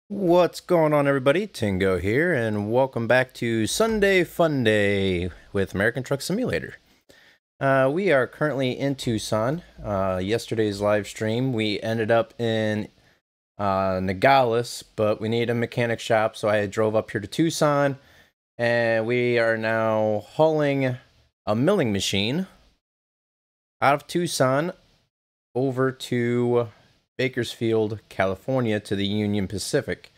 What's going on, everybody? Tingo here, and welcome back to Sunday Funday with American Truck Simulator. We are currently in Tucson. Yesterday's live stream, we ended up in Nogales, but we needed a mechanic shop, so I drove up here to Tucson, and we are now hauling a milling machine out of Tucson over to Bakersfield, California, to the Union Pacific.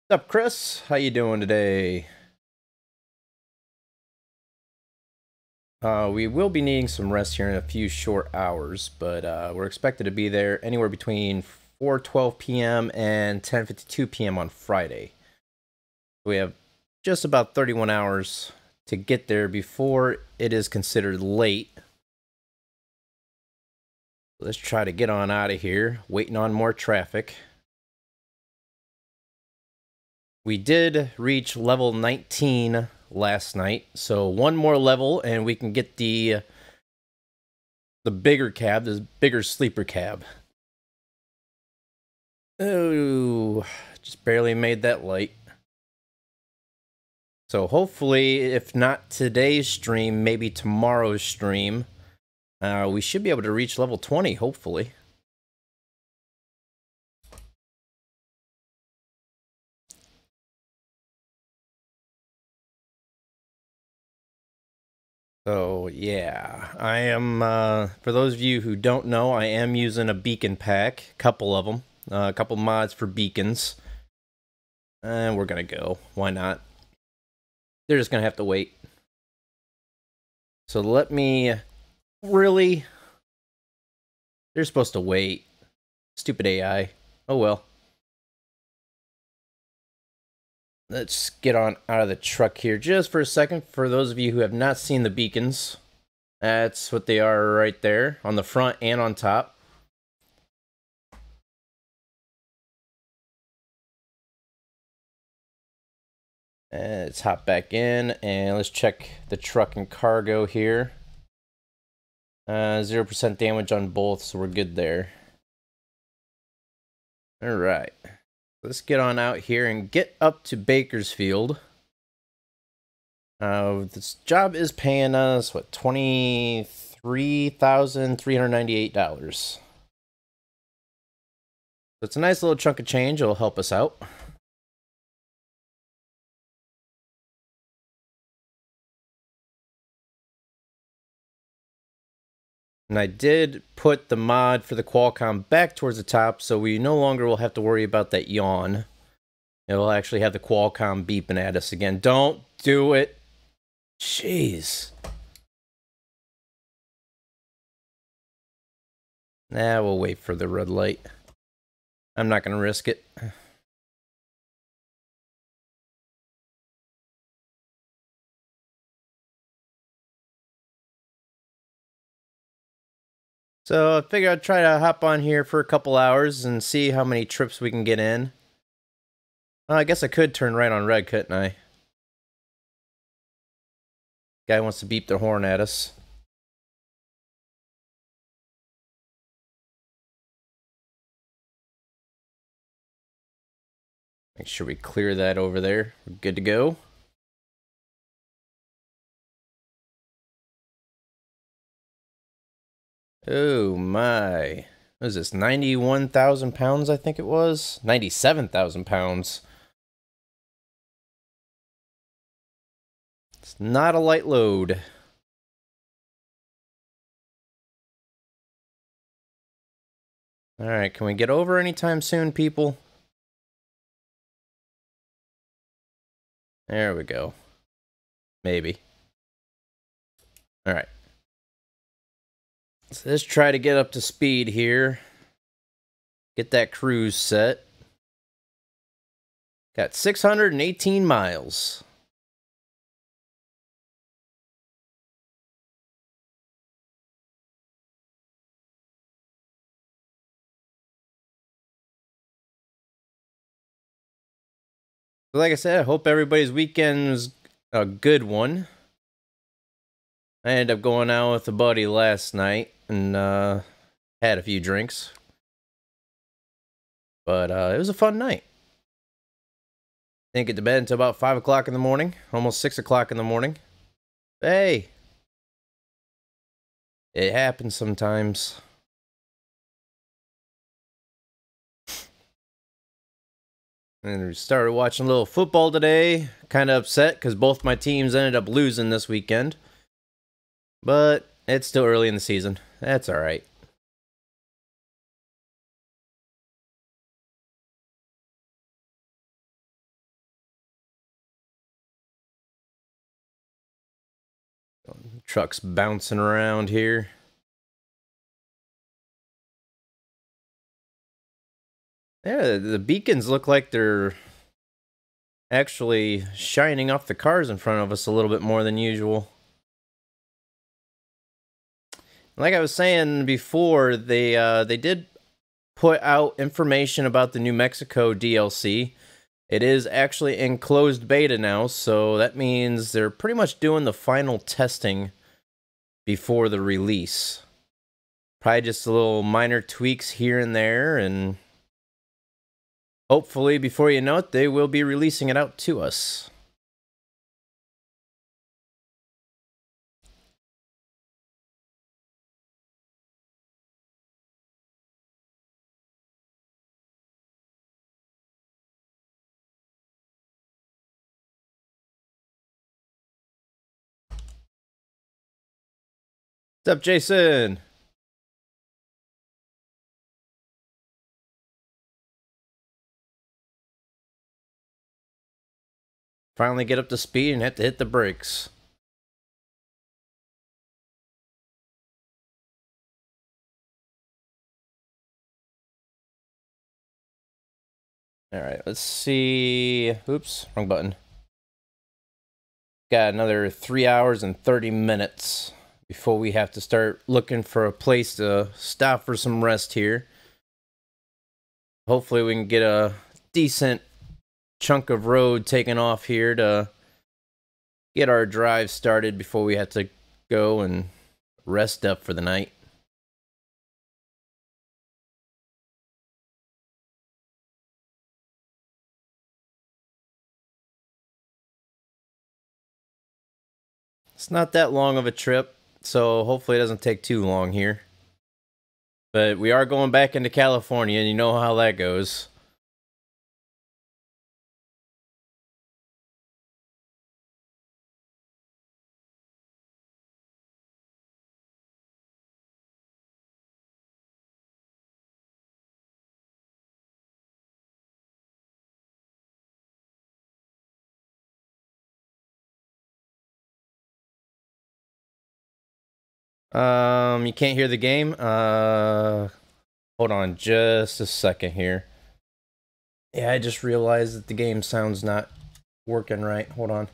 What's up, Chris? How you doing today? We will be needing some rest here in a few short hours, but we're expected to be there anywhere between 4:12 p.m. and 10:52 p.m. on Friday. We have just about 31 hours to get there before it is considered late. Let's try to get on out of here, waiting on more traffic. We did reach level 19 last night, so one more level and we can get the bigger cab, the bigger sleeper cab. Oh, just barely made that light. So hopefully, if not today's stream, maybe tomorrow's stream, we should be able to reach level 20, hopefully. So yeah, I am, for those of you who don't know, I am using a beacon pack, a couple of them, a couple mods for beacons. And we're gonna go, why not? They're just gonna have to wait. So let me, really? They're supposed to wait. Stupid AI. Oh well. Let's get on out of the truck here just for a second. For those of you who have not seen the beacons, that's what they are right there on the front and on top. And let's hop back in and let's check the truck and cargo here. 0% damage on both, so we're good there. All right. Let's get on out here and get up to Bakersfield. This job is paying us, what, $23,398. So it's a nice little chunk of change. It'll help us out. And I did put the mod for the Qualcomm back towards the top, so we no longer will have to worry about that yawn. It'll actually have the Qualcomm beeping at us again. Don't do it. Jeez. Nah, we'll wait for the red light. I'm not going to risk it. So I figured I'd try to hop on here for a couple hours and see how many trips we can get in. Well, I guess I could turn right on red, couldn't I? Guy wants to beep the horn at us. Make sure we clear that over there. We're good to go. Oh my. What is this? 91,000 pounds, I think it was? 97,000 pounds. It's not a light load. Alright, can we get over anytime soon, people? There we go. Maybe. Alright. So let's try to get up to speed here. Get that cruise set. Got 618 miles. Like I said, I hope everybody's weekend was a good one. I ended up going out with a buddy last night and had a few drinks. But it was a fun night. Didn't get to bed until about 5 o'clock in the morning, almost 6 o'clock in the morning. Hey, it happens sometimes. And we started watching a little football today. Kind of upset because both my teams ended up losing this weekend. But it's still early in the season. That's all right. Trucks bouncing around here. Yeah, the beacons look like they're actually shining off the cars in front of us a little bit more than usual. Like I was saying before, they did put out information about the New Mexico DLC. It is actually in closed beta now, so that means they're pretty much doing the final testing before the release. Probably just a little minor tweaks here and there, and hopefully before you know it, they will be releasing it out to us. What's up, Jason? Finally get up to speed and have to hit the brakes. Alright, let's see. Oops, wrong button. Got another 3 hours and 30 minutes before we have to start looking for a place to stop for some rest here. Hopefully we can get a decent chunk of road taken off here to get our drive started before we have to go and rest up for the night. It's not that long of a trip, so hopefully it doesn't take too long here. But we are going back into California, and you know how that goes. You can't hear the game? Hold on just a second here. Yeah, I just realized that the game sound's not working right. Hold on.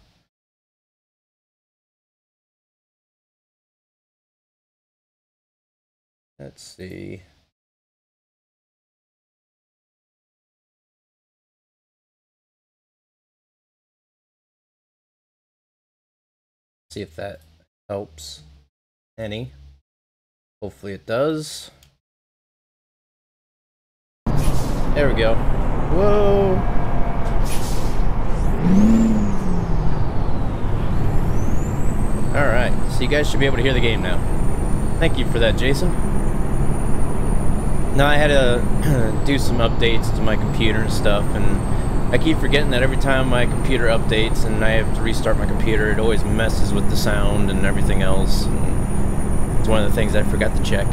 Let's see. See if that helps any. Hopefully it does. There we go. Whoa. Alright, so you guys should be able to hear the game now. Thank you for that, Jason. Now I had to do some updates to my computer and stuff, and I keep forgetting that every time my computer updates and I have to restart my computer, it always messes with the sound and everything else. And it's one of the things I forgot to check.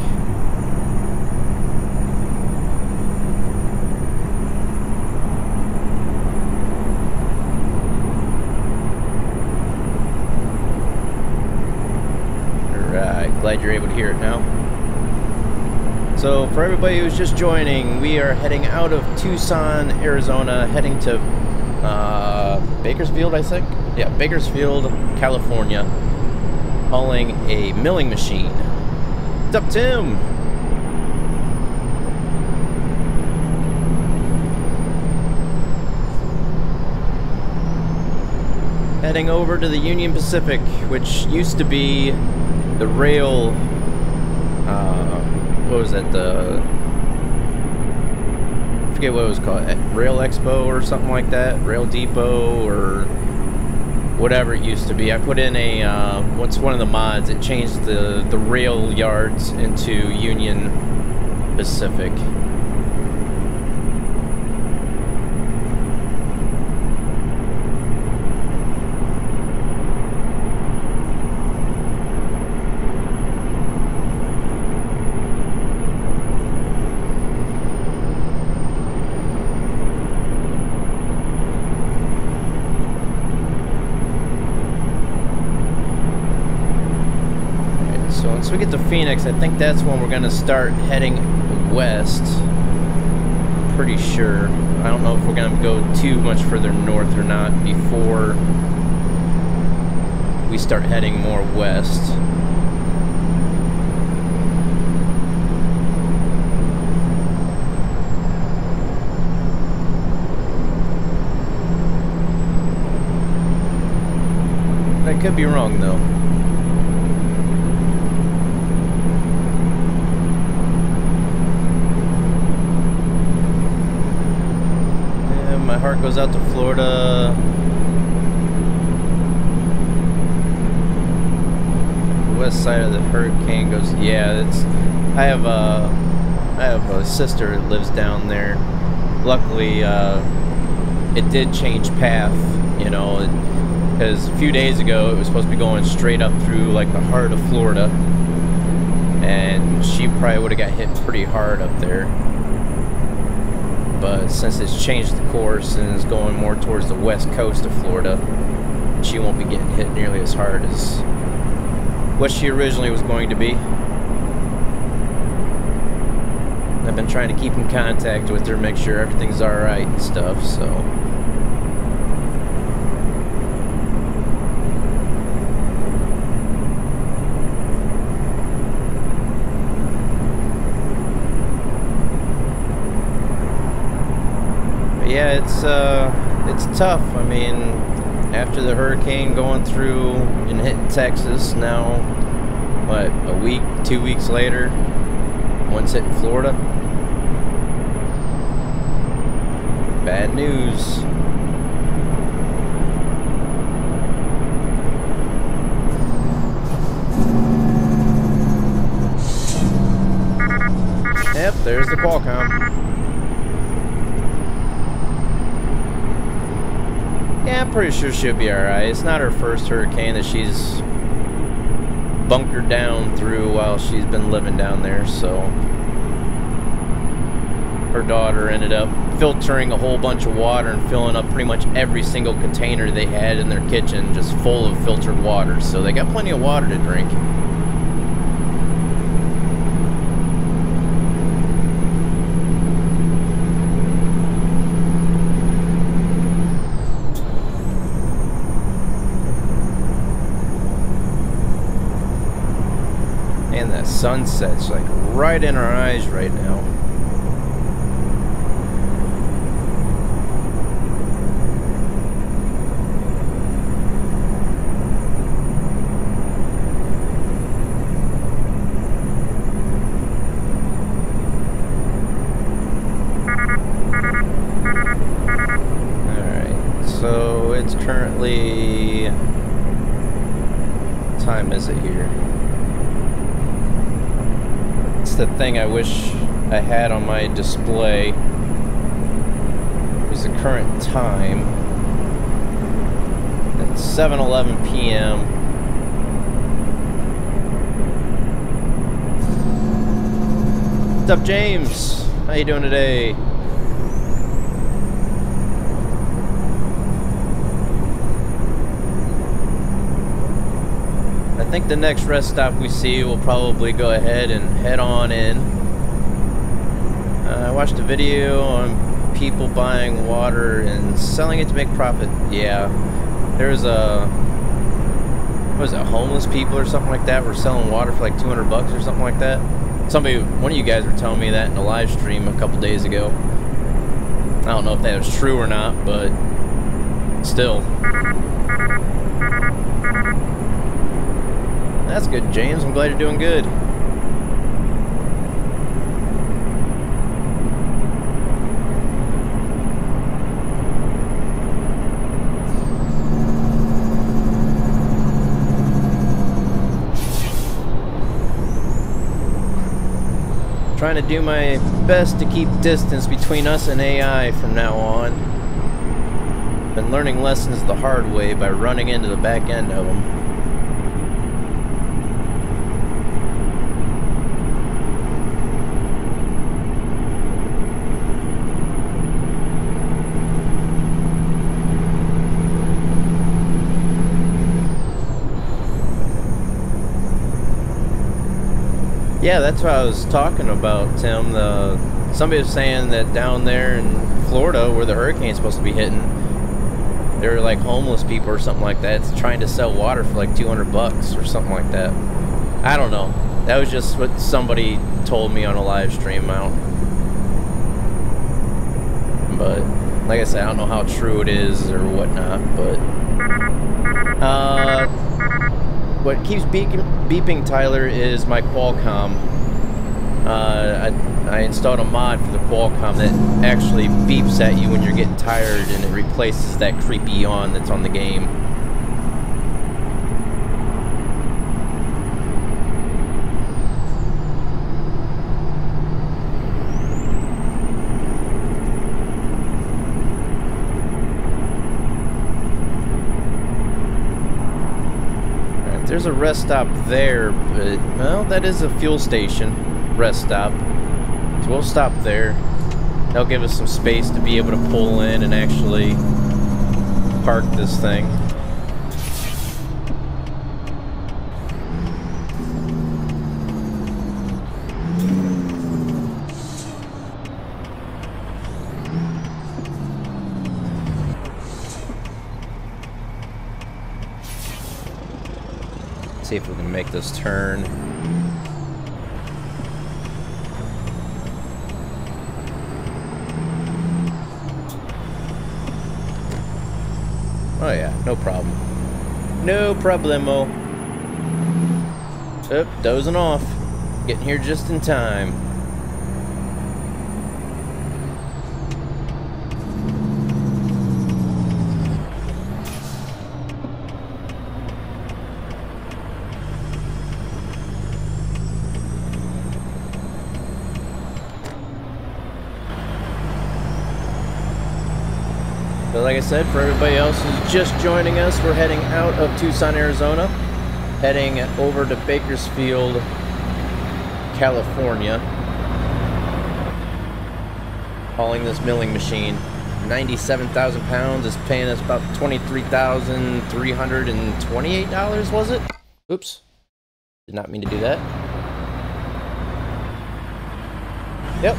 Alright, glad you're able to hear it now. So, for everybody who's just joining, we are heading out of Tucson, Arizona, heading to Bakersfield, I think? Yeah, Bakersfield, California, hauling a milling machine. What's up, Tim? Heading over to the Union Pacific, which used to be the rail, what was that, I forget what it was called, Rail Expo or something like that, Rail Depot or whatever it used to be. I put in a, what's one of the mods, it changed the rail yards into Union Pacific. Once we get to Phoenix, I think that's when we're going to start heading west. Pretty sure. I don't know if we're going to go too much further north or not before we start heading more west. I could be wrong though. My heart goes out to Florida. The west side of the hurricane goes. Yeah, it's. I have a sister that lives down there. Luckily, it did change path. You know, because a few days ago it was supposed to be going straight up through like the heart of Florida, and she probably would have got hit pretty hard up there. But since it's changed the course and is going more towards the west coast of Florida, she won't be getting hit nearly as hard as what she originally was going to be. I've been trying to keep in contact with her, make sure everything's alright and stuff, so. Yeah, it's tough. I mean, after the hurricane going through and hitting Texas, now, what, a week, 2 weeks later, one's hitting Florida. Bad news. Yep, there's the Qualcomm. Yeah, I'm pretty sure she'll be alright. It's not her first hurricane that she's bunkered down through while she's been living down there, so. Her daughter ended up filtering a whole bunch of water and filling up pretty much every single container they had in their kitchen just full of filtered water, so they got plenty of water to drink. And that sunset's like right in our eyes right now. Alright, so it's currently, what time is it here? The thing I wish I had on my display was the current time. It's 7:11 p.m. What's up, James? How you doing today? I think the next rest stop we see will probably go ahead and head on in. I watched a video on people buying water and selling it to make profit. Yeah, there's a, what was it, homeless people or something like that were selling water for like $200 or something like that. One of you guys were telling me that in a live stream a couple days ago. I don't know if that was true or not, but still. That's good, James. I'm glad you're doing good. trying to do my best to keep distance between us and AI from now on. Been learning lessons the hard way by running into the back end of them. Yeah, that's what I was talking about, Tim. Somebody was saying that down there in Florida, where the hurricane's supposed to be hitting, they're like homeless people or something like that. It's trying to sell water for like $200 or something like that. I don't know. That was just what somebody told me on a live stream out. But like I said, I don't know how true it is or whatnot. But what keeps beeping Tyler is my Qualcomm. I installed a mod for the Qualcomm that actually beeps at you when you're getting tired, and it replaces that creepy yawn that's on the game. There's a rest stop there, but, well, that is a fuel station rest stop. So we'll stop there. That'll give us some space to be able to pull in and actually park this thing. See if we can make this turn. Oh yeah, no problem. No problemo. Oh, dozing off. Getting here just in time. But like I said, for everybody else who's just joining us, we're heading out of Tucson, Arizona, heading over to Bakersfield, California, hauling this milling machine. 97,000 pounds is paying us about $23,328, was it? Oops. Did not mean to do that. Yep.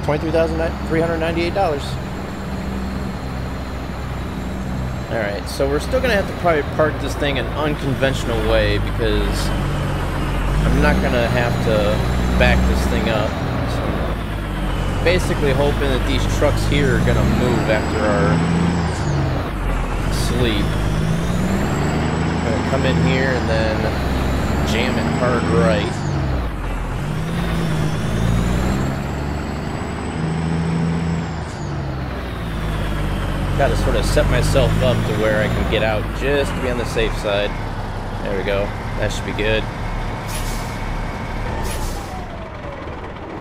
$23,398. Alright, so we're still going to have to probably park this thing an unconventional way because I'm not going to have to back this thing up. So I'm basically hoping that these trucks here are going to move after our sleep. I'm going to come in here and then jam it hard right. Got to sort of set myself up to where I can get out just to be on the safe side. There we go. That should be good.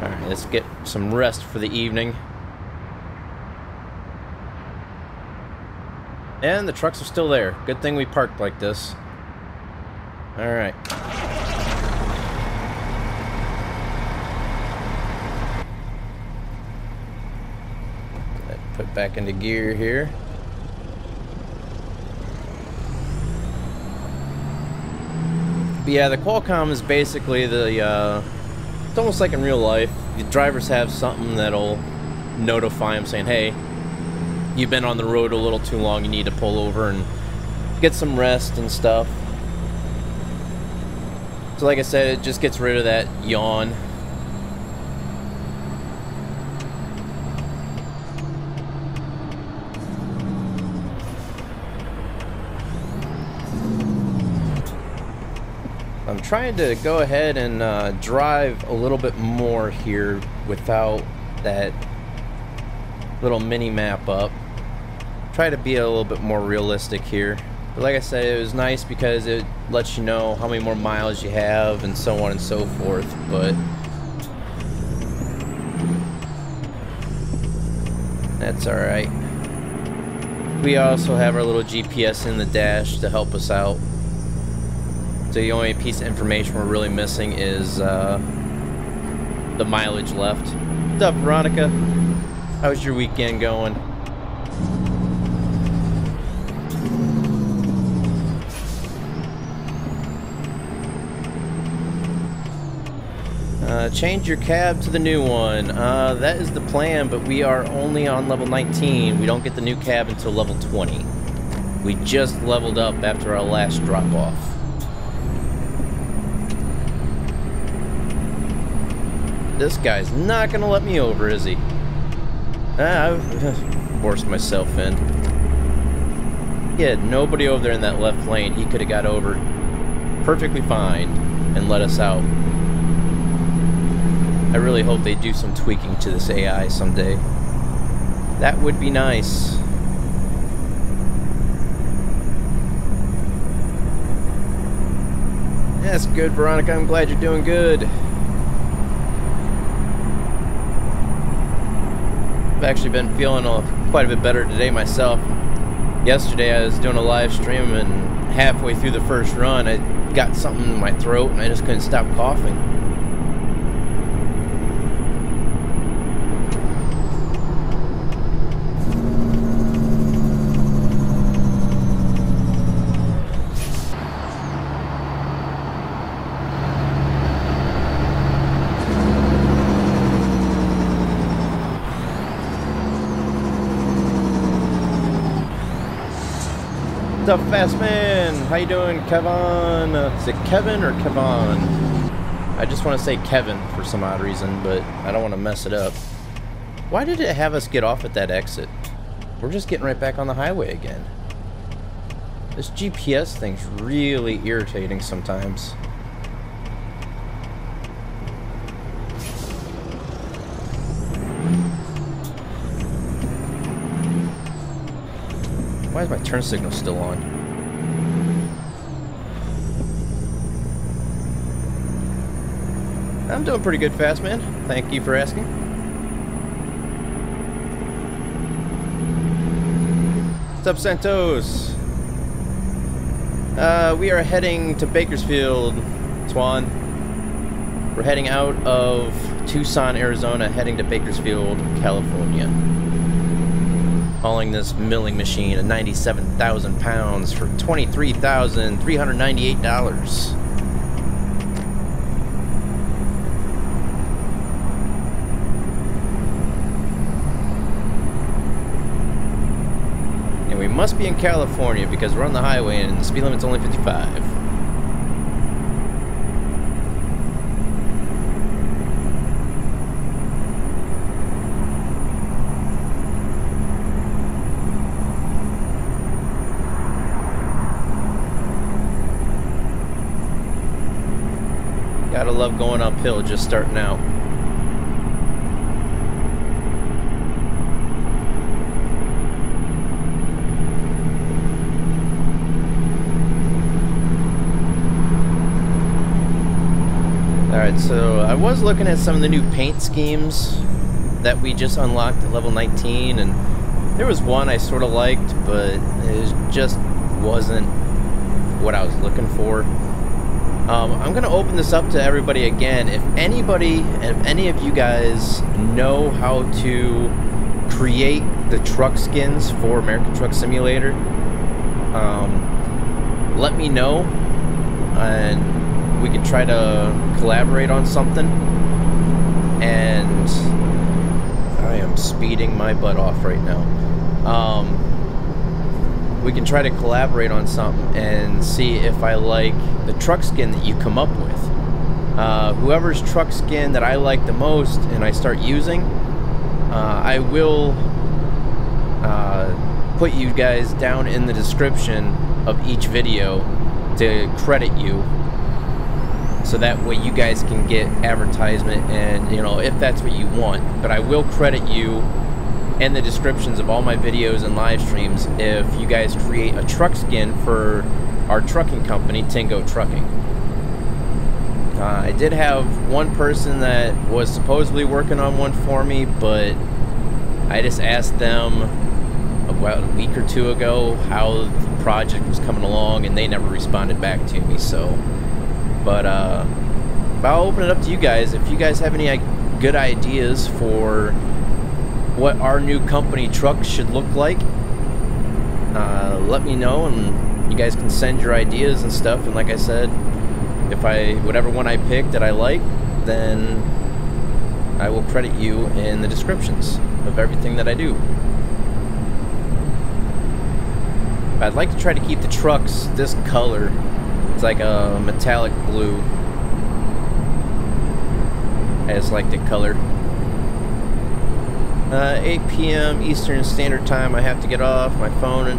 Alright, let's get some rest for the evening. And the trucks are still there. Good thing we parked like this. Alright. Put back into gear here. But yeah, the Qualcomm is basically the, it's almost like in real life. The drivers have something that'll notify them saying, hey, you've been on the road a little too long, you need to pull over and get some rest and stuff. So like I said, it just gets rid of that yawn. I'm trying to go ahead and drive a little bit more here without that little mini map up. Try to be a little bit more realistic here. But like I said, it was nice because it lets you know how many more miles you have and so on and so forth. But That's alright. We also have our little GPS in the dash to help us out. So the only piece of information we're really missing is the mileage left. What's up, Veronica? How's your weekend going? Change your cab to the new one. That is the plan, but we are only on level 19. We don't get the new cab until level 20. We just leveled up after our last drop-off. This guy's not gonna let me over, is he? I've forced myself in. He had nobody over there in that left lane. He could have got over perfectly fine and let us out. I really hope they do some tweaking to this AI someday. That would be nice. That's good, Veronica. I'm glad you're doing good. I've actually been feeling quite a bit better today myself. Yesterday I was doing a live stream and halfway through the first run I got something in my throat and I just couldn't stop coughing. What's up, Fast Man? How you doing, Kevin? Is it Kevin or Kevon? I just want to say Kevin for some odd reason, but I don't want to mess it up. Why did it have us get off at that exit? We're just getting right back on the highway again. This GPS thing's really irritating sometimes. Why is my turn signal still on? I'm doing pretty good, Fast Man. Thank you for asking. What's up, Santos? We are heading to Bakersfield, Swan. We're heading out of Tucson, Arizona, heading to Bakersfield, California. Hauling this milling machine of 97,000 pounds for $23,398. And we must be in California because we're on the highway and the speed limit's only 55. Gotta love going uphill just starting out. Alright, so I was looking at some of the new paint schemes that we just unlocked at level 19, and there was one I sort of liked, but it just wasn't what I was looking for. I'm going to open this up to everybody again. If any of you guys know how to create the truck skins for American Truck Simulator, let me know, and we can try to collaborate on something. And I am speeding my butt off right now. We can try to collaborate on something and see if I like the truck skin that you come up with. Whoever's truck skin that I like the most and I start using, I will put you guys down in the description of each video to credit you, so that way you guys can get advertisement, and you know, if that's what you want. But I will credit you in the descriptions of all my videos and live streams if you guys create a truck skin for our trucking company, Tingoat Trucking. I did have one person that was supposedly working on one for me, but I just asked them about a week or two ago how the project was coming along, and they never responded back to me. So, but I'll open it up to you guys. If you guys have any good ideas for what our new company truck should look like, let me know, and you guys can send your ideas and stuff. And like I said, if whatever one I pick that I like, then I will credit you in the descriptions of everything that I do. I'd like to try to keep the trucks this color. It's like a metallic blue. I just like the color. 8 p.m. Eastern Standard Time. I have to get off my phone,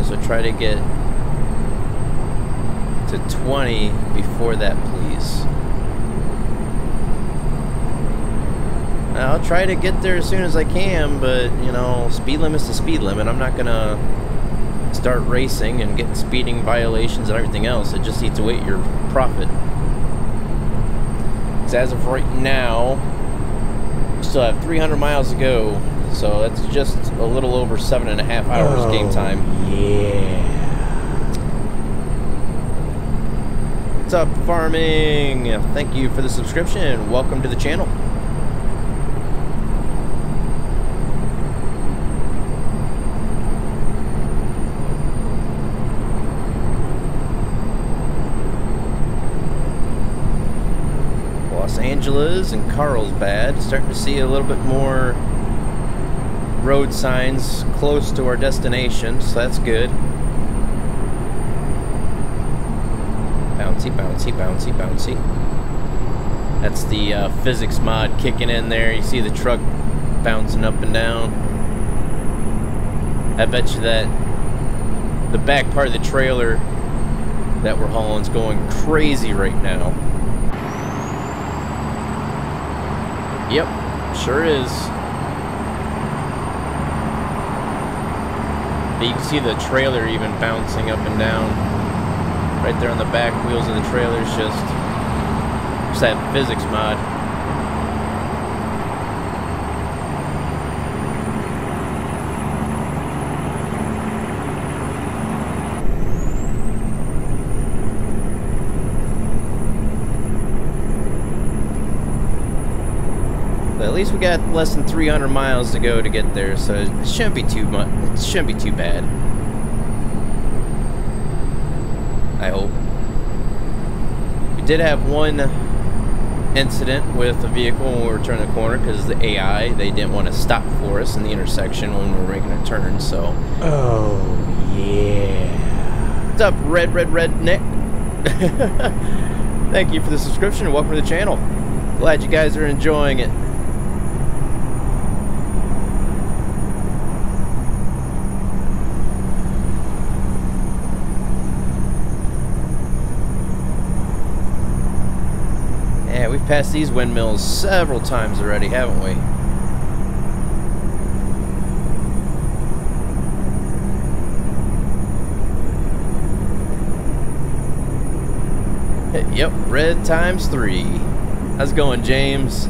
so try to get to 20 before that, please. I'll try to get there as soon as I can, but you know, speed limit's the speed limit. I'm not gonna start racing and get speeding violations and everything else. It just needs to wait your profit. Because as of right now, we still have 300 miles to go, so that's just a little over 7.5 hours game time. Yeah. What's up, farming? Thank you for the subscription. Welcome to the channel. Los Angeles and Carlsbad. Starting to see a little bit more road signs close to our destination, so that's good. Bouncy, bouncy, bouncy, bouncy. That's the physics mod kicking in there. You see the truck bouncing up and down. I bet you that the back part of the trailer that we're hauling is going crazy right now. Yep, sure is. But you can see the trailer even bouncing up and down. Right there on the back wheels of the trailer is just that physics mod. At least we got less than 300 miles to go to get there, so it shouldn't be too much. It shouldn't be too bad. I hope. We did have one incident with a vehicle when we were turning the corner because the AI, they didn't want to stop for us in the intersection when we were making a turn. So. Oh yeah. What's up, Red Nick? Thank you for the subscription and welcome to the channel. Glad you guys are enjoying it. We've passed these windmills several times already, haven't we? Yep, red ×3. How's it going, James?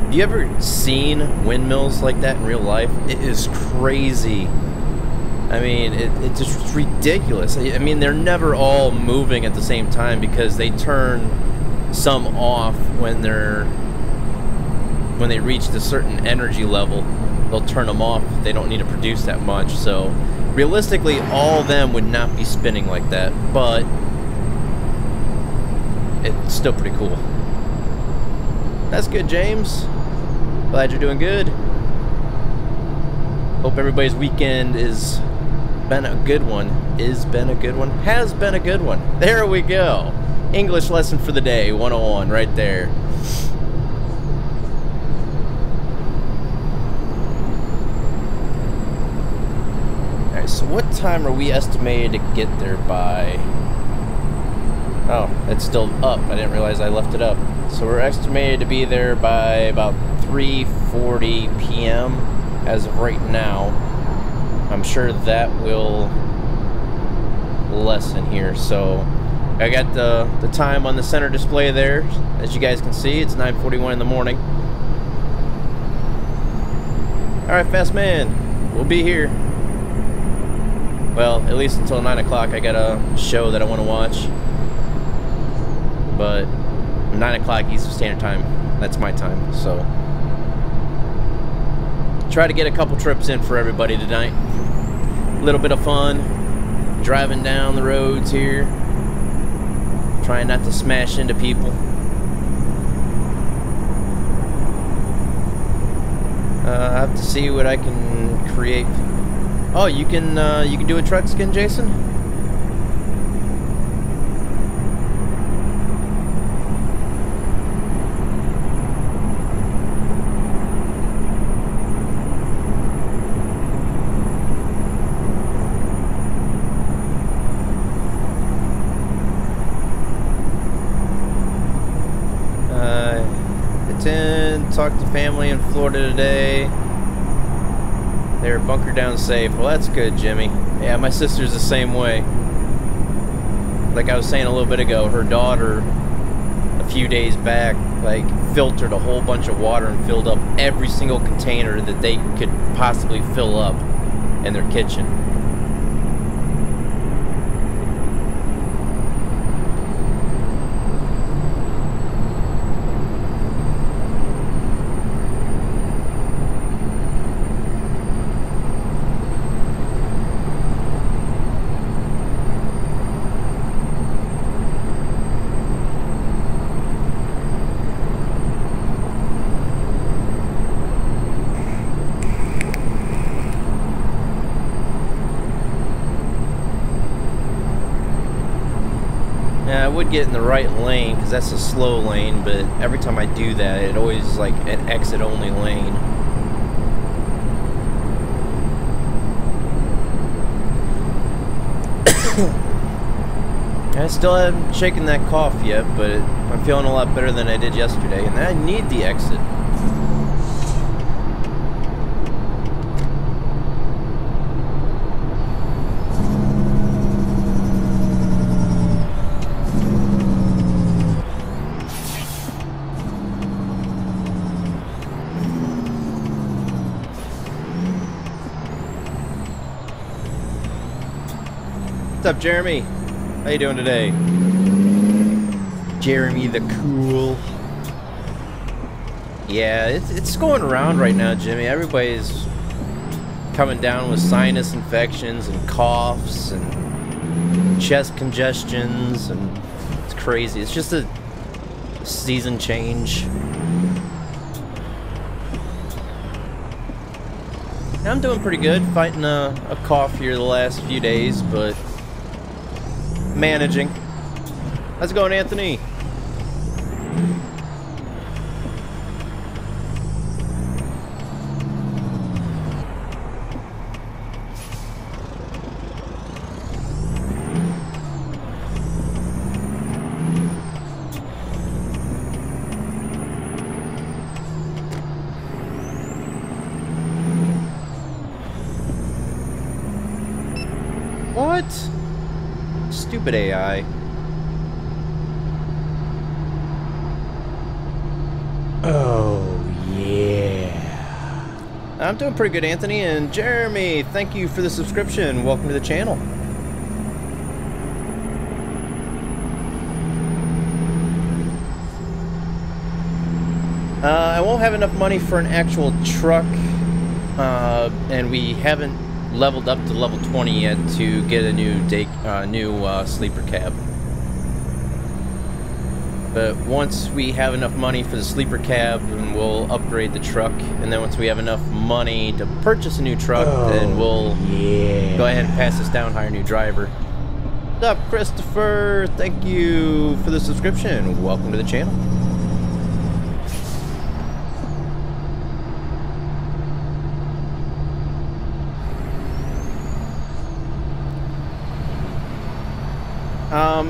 Have you ever seen windmills like that in real life? It is crazy. I mean, it's just ridiculous. I mean, they're never all moving at the same time because they turn some off when they reach a certain energy level. They'll turn them off. They don't need to produce that much. So, realistically, all of them would not be spinning like that. But it's still pretty cool. That's good, James. Glad you're doing good. Hope everybody's weekend has been a good one. Has been a good one. There we go. English lesson for the day, 101 right there. Alright, so what time are we estimated to get there by? Oh, it's still up. I didn't realize I left it up. So we're estimated to be there by about 3:40 p.m. as of right now. I'm sure that will lessen here. So I got the time on the center display there. As you guys can see, it's 9:41 in the morning. Alright, fast man, we'll be here. Well, at least until 9 o'clock. I got a show that I want to watch. But 9 o'clock Eastern Standard Time, that's my time. So try to get a couple trips in for everybody tonight. A little bit of fun driving down the roads here, trying not to smash into people. I have to see what I can create. Oh, you can do a truck skin, Jason? Talked to family in Florida today. They're bunkered down safe. Well, that's good, Jimmy. Yeah, my sister's the same way. Like I was saying a little bit ago, her daughter a few days back like filtered a whole bunch of water and filled up every single container that they could possibly fill up in their kitchen. Yeah, I would get in the right lane because that's a slow lane, but every time I do that, it always is like an exit only lane. I still haven't shaken that cough yet, but I'm feeling a lot better than I did yesterday, and I need the exit. What's up, Jeremy? How you doing today? Jeremy the Cool. Yeah, it's going around right now, Jimmy. Everybody's coming down with sinus infections and coughs and chest congestions, and it's crazy. It's just a season change. I'm doing pretty good, fighting a cough here the last few days, but managing. How's it going, Anthony? What? Stupid AI. Oh, yeah. I'm doing pretty good, Anthony. And Jeremy, thank you for the subscription. Welcome to the channel. I won't have enough money for an actual truck, and we haven't leveled up to level 20 yet to get a new sleeper cab. But once we have enough money for the sleeper cab, then we'll upgrade the truck. And then once we have enough money to purchase a new truck, then we'll go ahead and pass this down, hire a new driver. What's up, Christopher? Thank you for the subscription. Welcome to the channel.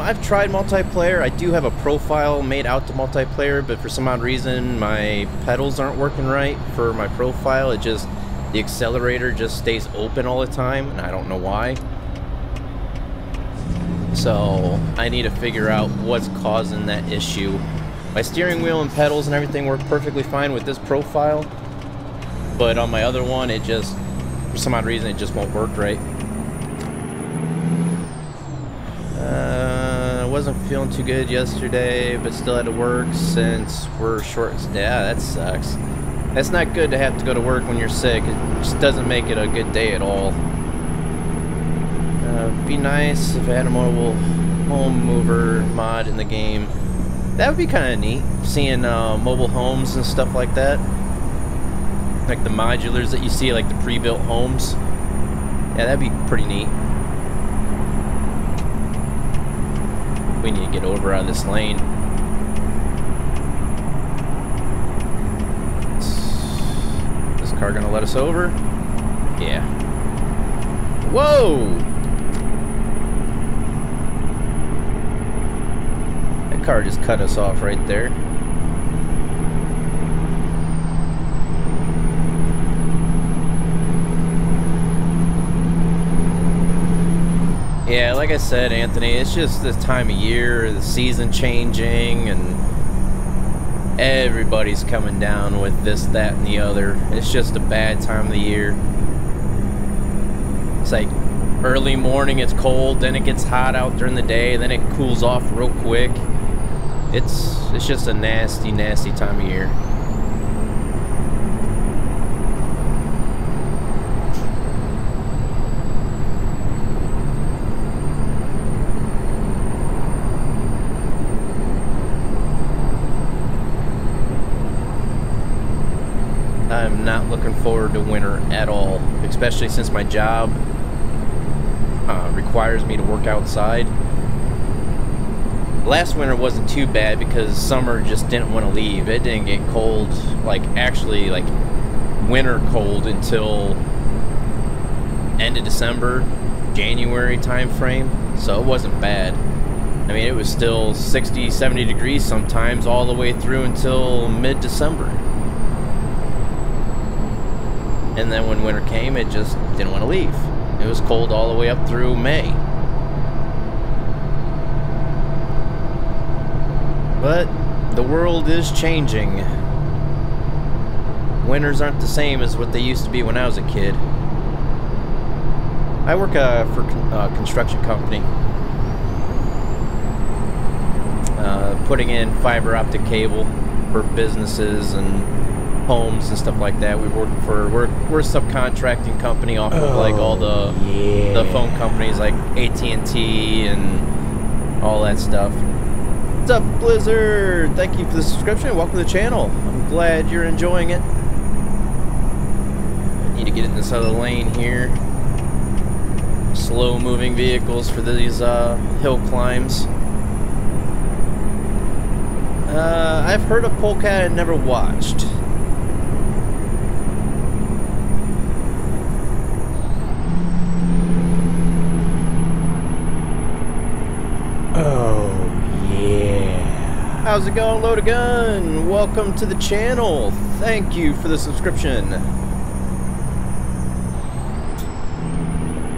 I've tried multiplayer. I do have a profile made out to multiplayer, but for some odd reason my pedals aren't working right for my profile. It just The accelerator just stays open all the time, and I don't know why. So I need to figure out what's causing that issue. My steering wheel and pedals and everything work perfectly fine with this profile, but on my other one, it just, for some odd reason, it just won't work right. I wasn't feeling too good yesterday, but still had to work since we're short. Yeah, that sucks. That's not good to have to go to work when you're sick. It just doesn't make it a good day at all. Be nice if I had a mobile home mover mod in the game. That would be kind of neat, seeing mobile homes and stuff like that. Like the modulars that you see, like the pre-built homes. Yeah, that'd be pretty neat. We need to get over out of this lane. Is this car gonna let us over? Yeah. Whoa! That car just cut us off right there. Yeah, like I said, Anthony, it's just this time of year, the season changing, and everybody's coming down with this, that, and the other. It's just a bad time of the year. It's like early morning, it's cold, then it gets hot out during the day, then it cools off real quick. It's just a nasty, nasty time of year. I'm not looking forward to winter at all, especially since my job requires me to work outside. Last winter wasn't too bad because summer just didn't want to leave. It didn't get cold, like actually like winter cold, until end of December, January time frame, so it wasn't bad. I mean, it was still 60, 70 degrees sometimes all the way through until mid-December. And then when winter came, it just didn't want to leave. It was cold all the way up through May. But the world is changing. Winters aren't the same as what they used to be when I was a kid. I work for a construction company. Putting in fiber optic cable for businesses and homes and stuff like that. We're a subcontracting company off of like all the phone companies like AT&T and all that stuff. What's up, Blizzard? Thank you for the subscription. Welcome to the channel. I'm glad you're enjoying it. I need to get in this other lane here. Slow moving vehicles for these hill climbs. I've heard of Polka and never watched. Oh, yeah. How's it going, Load a Gun? Welcome to the channel. Thank you for the subscription.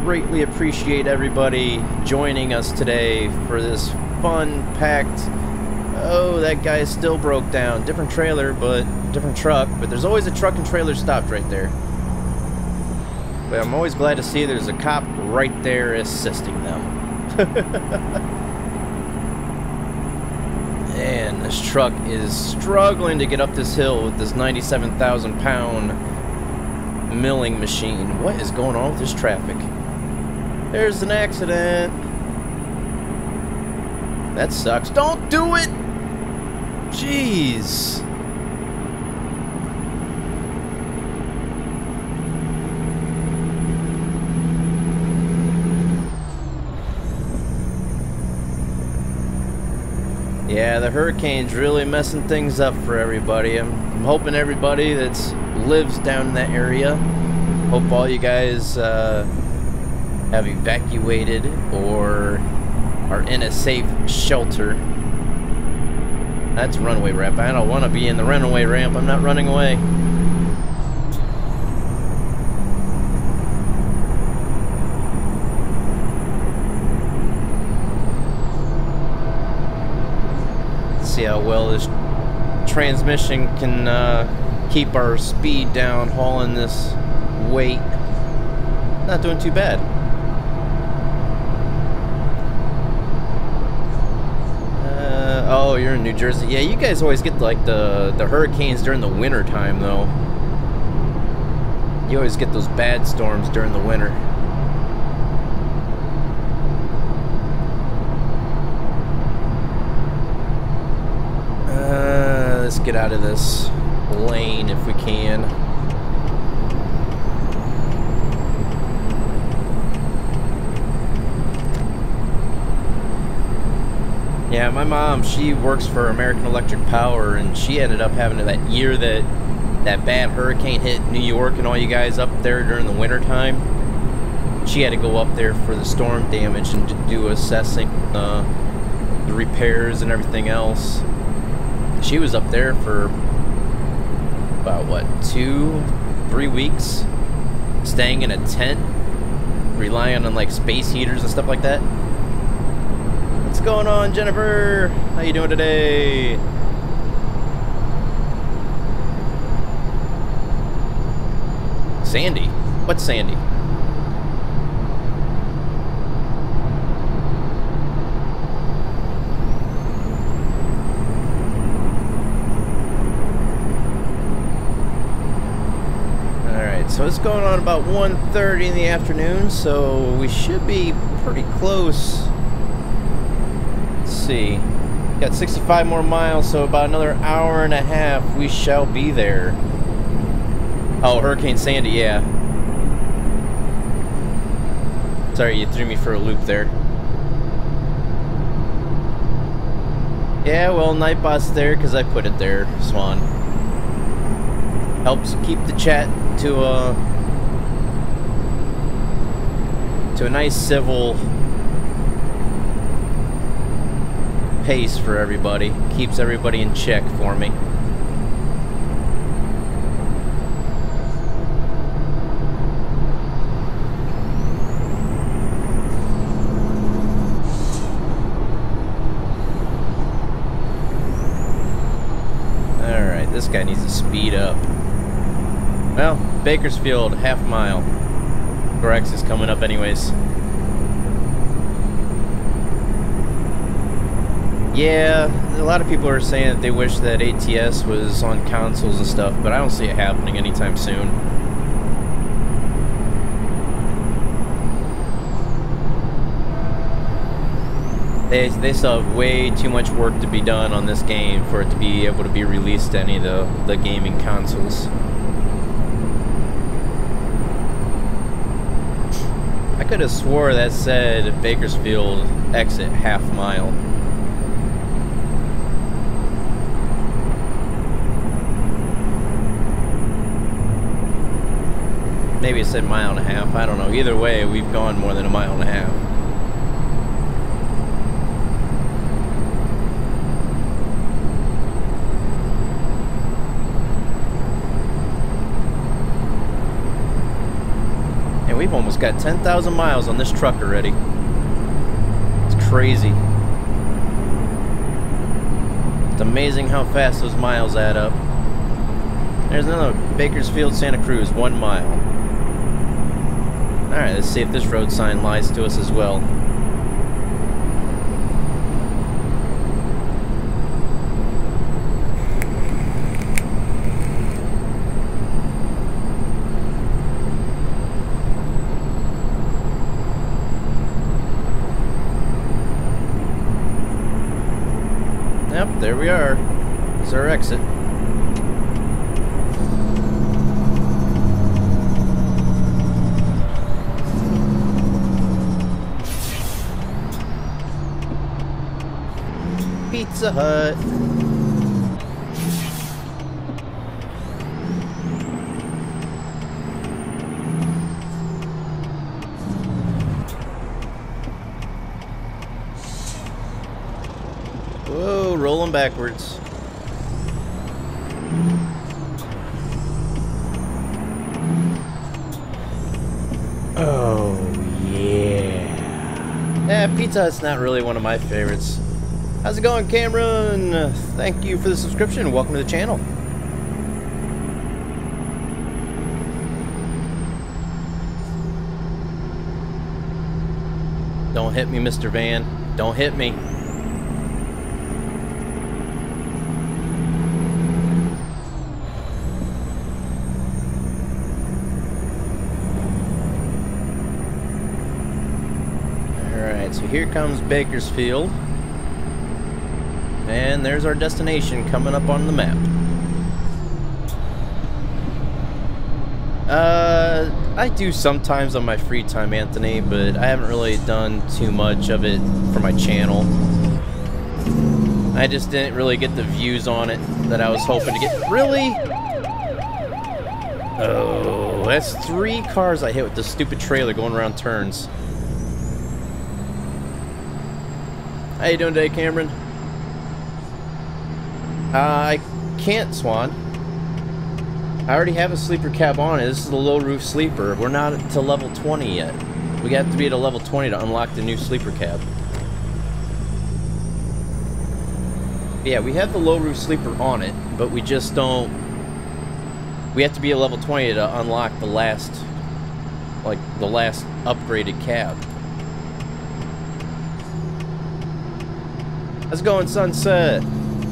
Greatly appreciate everybody joining us today for this fun-packed... Oh, that guy still broke down. Different trailer, but different truck. But there's always a truck and trailer stopped right there. But I'm always glad to see there's a cop right there assisting them. And this truck is struggling to get up this hill with this 97,000-pound milling machine. What is going on with this traffic? There's an accident. That sucks. Don't do it! Jeez. Yeah, the hurricane's really messing things up for everybody. I'm hoping everybody that lives down in that area, hope all you guys have evacuated or are in a safe shelter. That's a runaway ramp. I don't want to be in the runaway ramp. I'm not running away. see how well this transmission can keep our speed down hauling this weight. Not doing too bad. Oh, you're in New Jersey. Yeah, you guys always get like the hurricanes during the winter time, though. You always get those bad storms during the winter. Let's get out of this lane if we can. Yeah, my mom, she works for American Electric Power, and she ended up having that year that bad hurricane hit New York and all you guys up there during the winter time. She had to go up there for the storm damage and to do assessing the repairs and everything else. She was up there for about, what, 2-3 weeks? Staying in a tent, relying on like space heaters and stuff like that. What's going on, Jennifer? How you doing today? Sandy? What's Sandy? Alright, so it's going on about 1:30 in the afternoon, so we should be pretty close. See, got 65 more miles, so about another hour and a half we shall be there. Oh, Hurricane Sandy, yeah. Sorry, you threw me for a loop there. Yeah, well, Nightbot's there because I put it there, Swan. Helps keep the chat to a nice civil pace for everybody. Keeps everybody in check for me. Alright, this guy needs to speed up. Well, Bakersfield, half mile. Correx is coming up anyways. Yeah, a lot of people are saying that they wish that ATS was on consoles and stuff, but I don't see it happening anytime soon. They still have way too much work to be done on this game for it to be able to be released to any of the gaming consoles. I could have swore that said Bakersfield exit half mile. Maybe it said mile and a half, I don't know. Either way, we've gone more than a mile and a half. And we've almost got 10,000 miles on this truck already. It's crazy. It's amazing how fast those miles add up. There's another Bakersfield, Santa Cruz, 1 mile. Alright, let's see if this road sign lies to us as well. Yep, there we are. There's our exit. Pizza Hut. Whoa, rolling backwards. Oh, yeah. Yeah, Pizza Hut's not really one of my favorites. How's it going, Cameron? Thank you for the subscription. Welcome to the channel. Don't hit me, Mr. Van. Don't hit me. Alright, so here comes Bakersfield. And there's our destination coming up on the map. I do sometimes on my free time, Anthony, but I haven't really done too much of it for my channel. I just didn't really get the views on it that I was hoping to get. Really? Oh, that's 3 cars I hit with this stupid trailer going around turns. How you doing today, Cameron? I can't, Swan. I already have a sleeper cab on it. This is the low roof sleeper. We're not to level 20 yet. We have to be at a level 20 to unlock the new sleeper cab. Yeah, we have the low roof sleeper on it, but we just don't... We have to be at level 20 to unlock the last... like, the last upgraded cab. How's it going, Sunset?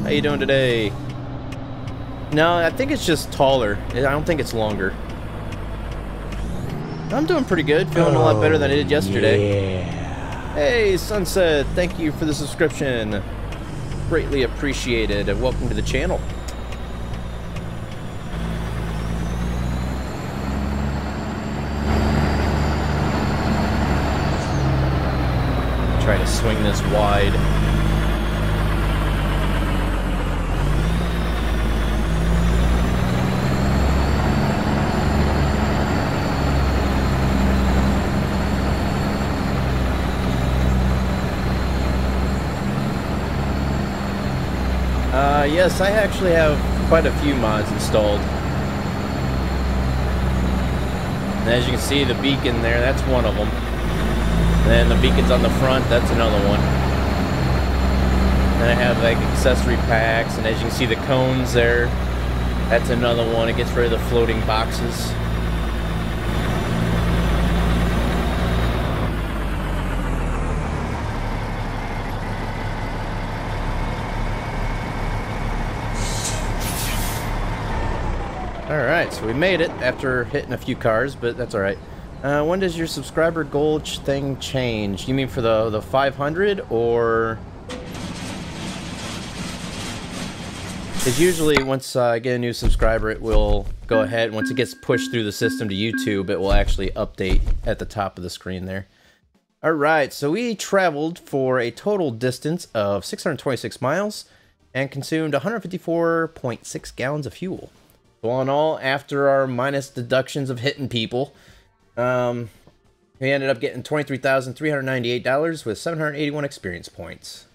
How you doing today? No, I think it's just taller. I don't think it's longer. I'm doing pretty good. Feeling a lot better than I did yesterday. Yeah. Hey, Sunset. Thank you for the subscription. Greatly appreciated. And welcome to the channel. Try to swing this wide. Yes, I actually have quite a few mods installed. And as you can see, the beacon there, that's one of them. And then the beacons on the front, that's another one. Then I have like accessory packs, and as you can see the cones there, that's another one. It gets rid of the floating boxes. Alright, so we made it after hitting a few cars, but that's alright. When does your subscriber goal thing change? You mean for the 500, or... Because usually once I get a new subscriber, it will go ahead, once it gets pushed through the system to YouTube, it will actually update at the top of the screen there. Alright, so we traveled for a total distance of 626 miles and consumed 154.6 gallons of fuel. So all in all, after our minus deductions of hitting people, we ended up getting $23,398 with 781 experience points.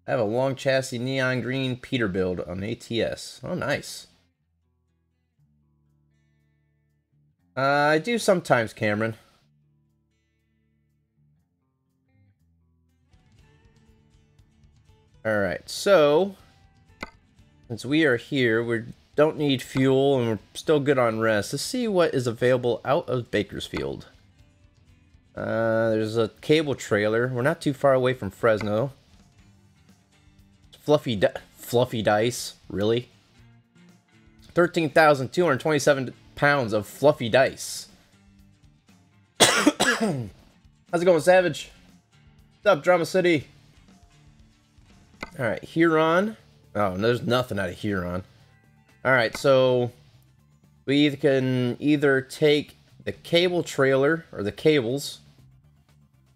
I have a long chassis neon green Peterbilt on ATS. Oh, nice. I do sometimes, Cameron. Alright, so since we are here, we don't need fuel and we're still good on rest. Let's see what is available out of Bakersfield. There's a cable trailer. We're not too far away from Fresno. Fluffy dice, really? 13,227 pounds of fluffy dice. How's it going, Savage? What's up, Drama City? Alright, Huron. Oh, there's nothing out of Huron. Alright, so we can either take the cable trailer, or the cables,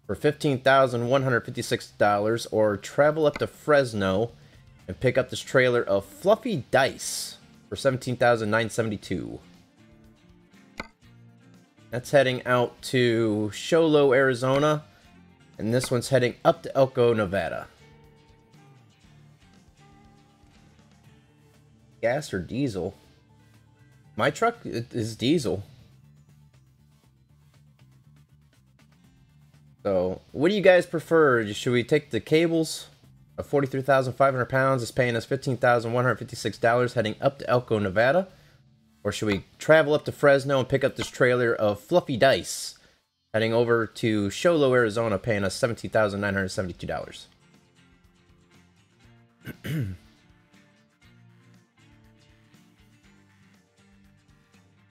for $15,156, or travel up to Fresno and pick up this trailer of fluffy dice for $17,972. That's heading out to Sholo, Arizona, and this one's heading up to Elko, Nevada. Gas or diesel? My truck is diesel. So, what do you guys prefer? Should we take the cables of 43,500 pounds is paying us $15,156 heading up to Elko, Nevada? Or should we travel up to Fresno and pick up this trailer of fluffy dice heading over to Sholo, Arizona, paying us $17,972?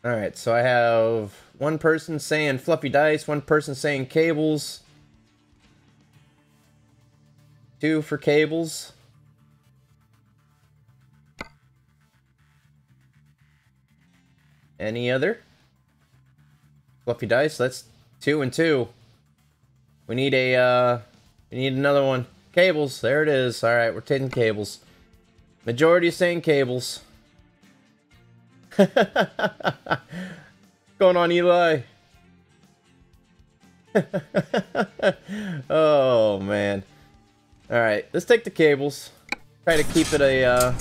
Alright, so I have one person saying fluffy dice, one person saying cables. 2 for cables. Any other? Fluffy dice, that's 2 and 2. We need another one. Cables, there it is. Alright, we're taking cables. Majority is saying cables. What's going on, Eli? Oh, man. Alright, let's take the cables. Try to keep it a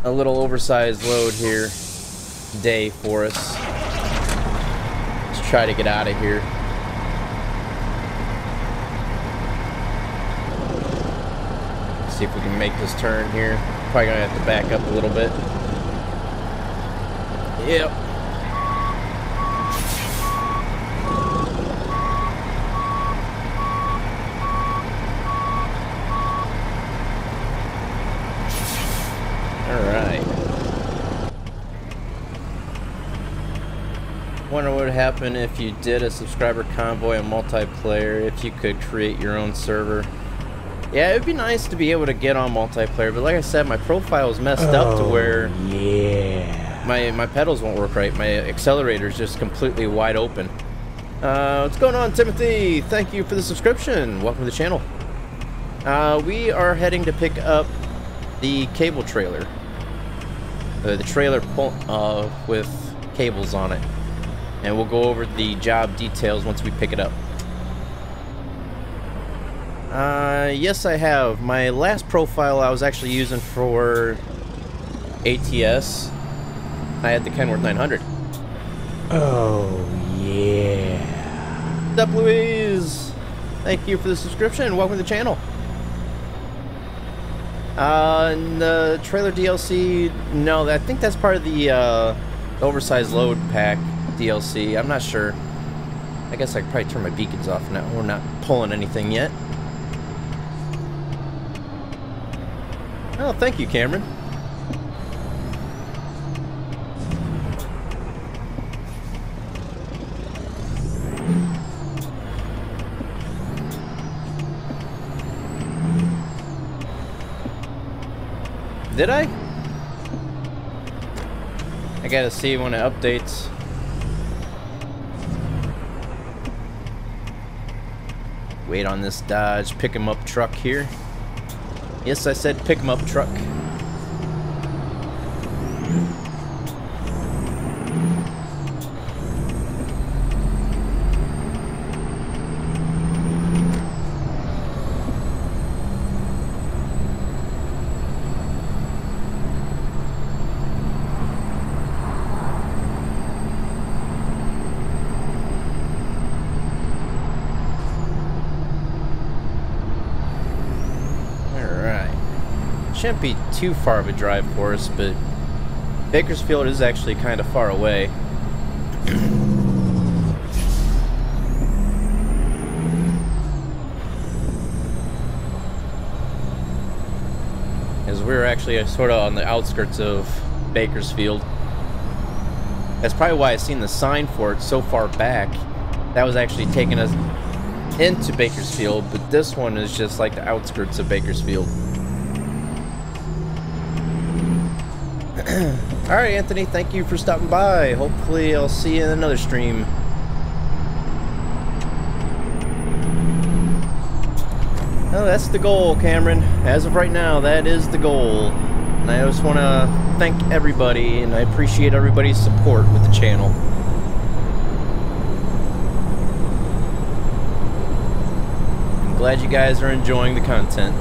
little oversized load here day for us. Let's try to get out of here. See if we can make this turn here. Probably gonna have to back up a little bit. Yep. Alright. Wonder what would happen if you did a subscriber convoy and multiplayer, if you could create your own server. Yeah, it'd be nice to be able to get on multiplayer, but like I said, my profile is messed up to where my pedals won't work right. My accelerator's just completely wide open. What's going on, Timothy? Thank you for the subscription. Welcome to the channel. We are heading to pick up the cable trailer. The trailer with cables on it. And we'll go over the job details once we pick it up. Yes, I have. My last profile I was actually using for ATS. I had the Kenworth 900. Oh, yeah. What's up, Louise? Thank you for the subscription. Welcome to the channel. And the trailer DLC, no, I think that's part of the oversized load pack DLC. I'm not sure. I guess I could probably turn my beacons off now. We're not pulling anything yet. Oh, thank you, Cameron. Did I? I gotta see when it updates. Wait on this Dodge pick 'em up truck here. Yes, I said pick 'em up truck. Shouldn't be too far of a drive for us, but Bakersfield is actually kind of far away. As we're actually sort of on the outskirts of Bakersfield. That's probably why I seen the sign for it so far back. That was actually taking us into Bakersfield, but this one is just like the outskirts of Bakersfield. Alright, Anthony, thank you for stopping by. Hopefully I'll see you in another stream. Oh, that's the goal, Cameron. As of right now, that is the goal. And I just want to thank everybody, and I appreciate everybody's support with the channel. I'm glad you guys are enjoying the content.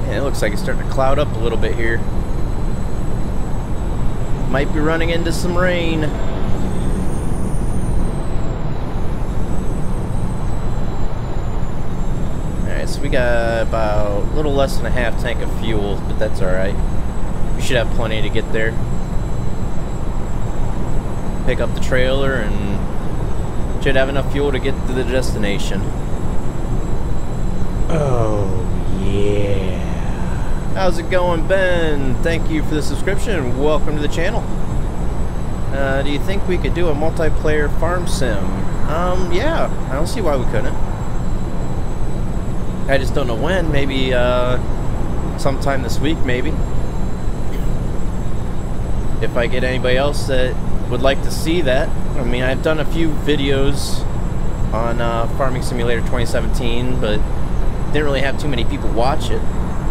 It looks like it's starting to cloud up a little bit here. Might be running into some rain. Alright, so we got about a little less than a half tank of fuel, but that's alright. We should have plenty to get there. Pick up the trailer and should have enough fuel to get to the destination. Oh, yeah. How's it going, Ben? Thank you for the subscription and welcome to the channel. Do you think we could do a multiplayer farm sim? Yeah, I don't see why we couldn't. I just don't know when. Maybe, sometime this week, maybe. If I get anybody else that would like to see that. I mean, I've done a few videos on Farming Simulator 2017, but didn't really have too many people watch it.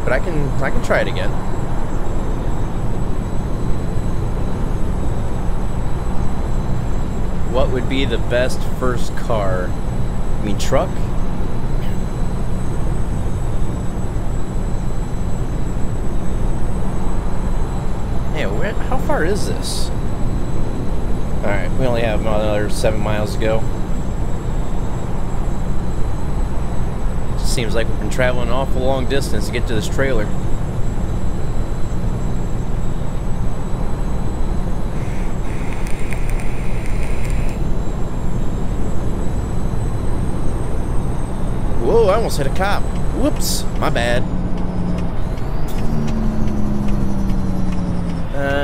But I can try it again. What would be the best first car? I mean, truck? Hey, how far is this? Alright, we only have another 7 miles to go. Just seems like we've been traveling an awful long distance to get to this trailer. Whoa, I almost hit a cop. Whoops, my bad.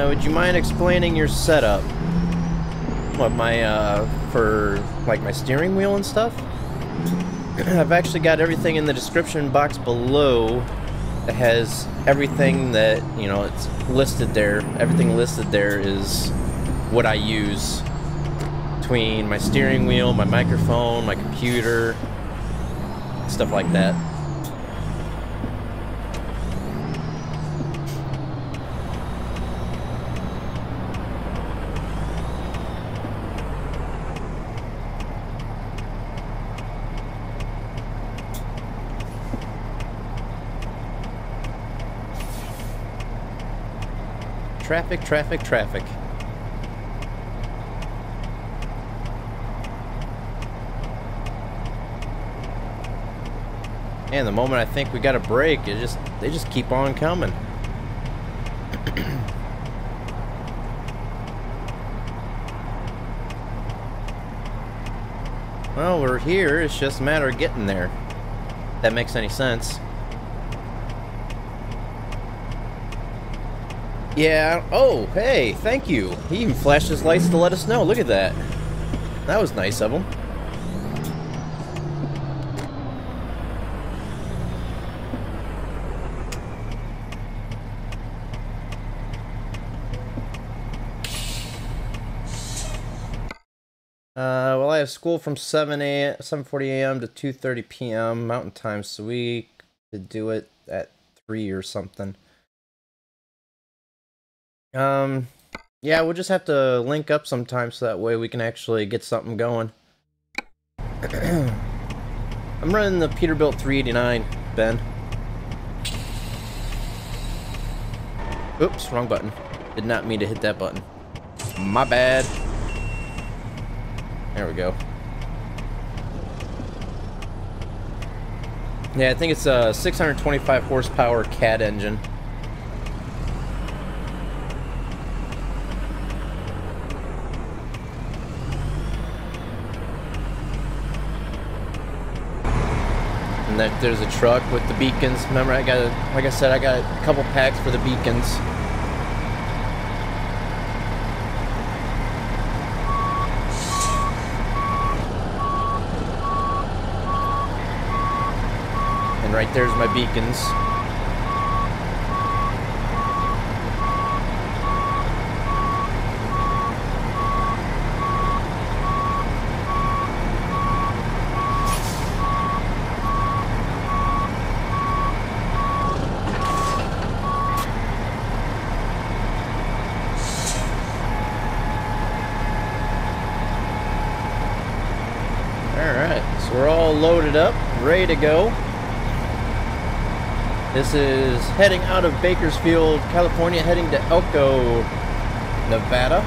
Would you mind explaining your setup? What, my, for, like, my steering wheel and stuff? I've actually got everything in the description box below that has everything that, you know, it's listed there. Everything listed there is what I use between my steering wheel, my microphone, my computer, stuff like that. Traffic, traffic, traffic. And the moment I think we got a break, they just keep on coming. Well, we're here. It's just a matter of getting there. If that makes any sense. Yeah. Oh, hey, thank you. He even flashed his lights to let us know. Look at that. That was nice of him. Well, I have school from 7:40 a.m. to 2:30 p.m. Mountain Time, so we could do it at 3 or something. Yeah, we'll just have to link up sometime so that way we can actually get something going. I'm running the Peterbilt 389, Ben. Oops, wrong button. Did not mean to hit that button. My bad. There we go. Yeah, I think it's a 625 horsepower CAT engine. And then there's a truck with the beacons. Remember, like I said, I got a couple packs for the beacons. And right there's my beacons. Alright, so we're all loaded up, ready to go. This is heading out of Bakersfield, California, heading to Elko, Nevada.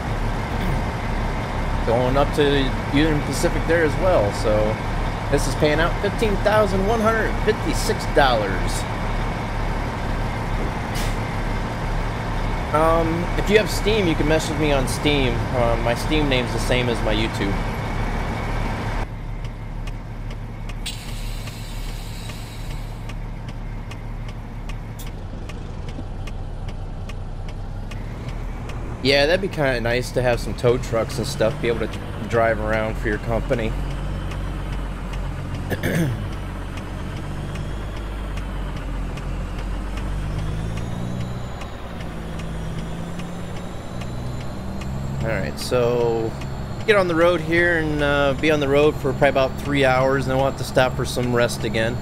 Going up to Union Pacific there as well. So this is paying out $15,156. If you have Steam, you can message me on Steam. My Steam name's the same as my YouTube. Yeah, that'd be kind of nice to have some tow trucks and stuff, be able to drive around for your company. Alright, so get on the road here and be on the road for probably about 3 hours, and then we'll have to stop for some rest again.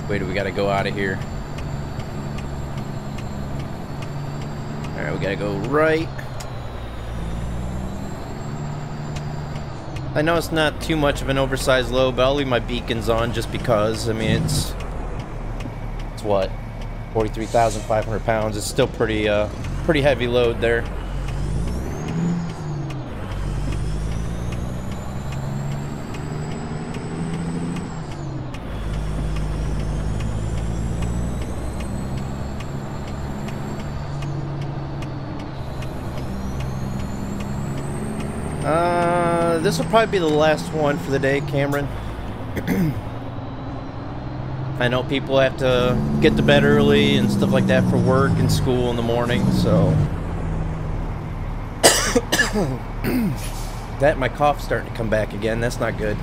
Wait, we gotta go out of here. Alright, we gotta go right. I know it's not too much of an oversized load, but I'll leave my beacons on just because. I mean, it's what? 43,500 pounds. It's still pretty heavy load there. This will probably be the last one for the day, Cameron. I know people have to get to bed early and stuff like that for work and school in the morning, so... my cough's starting to come back again. That's not good.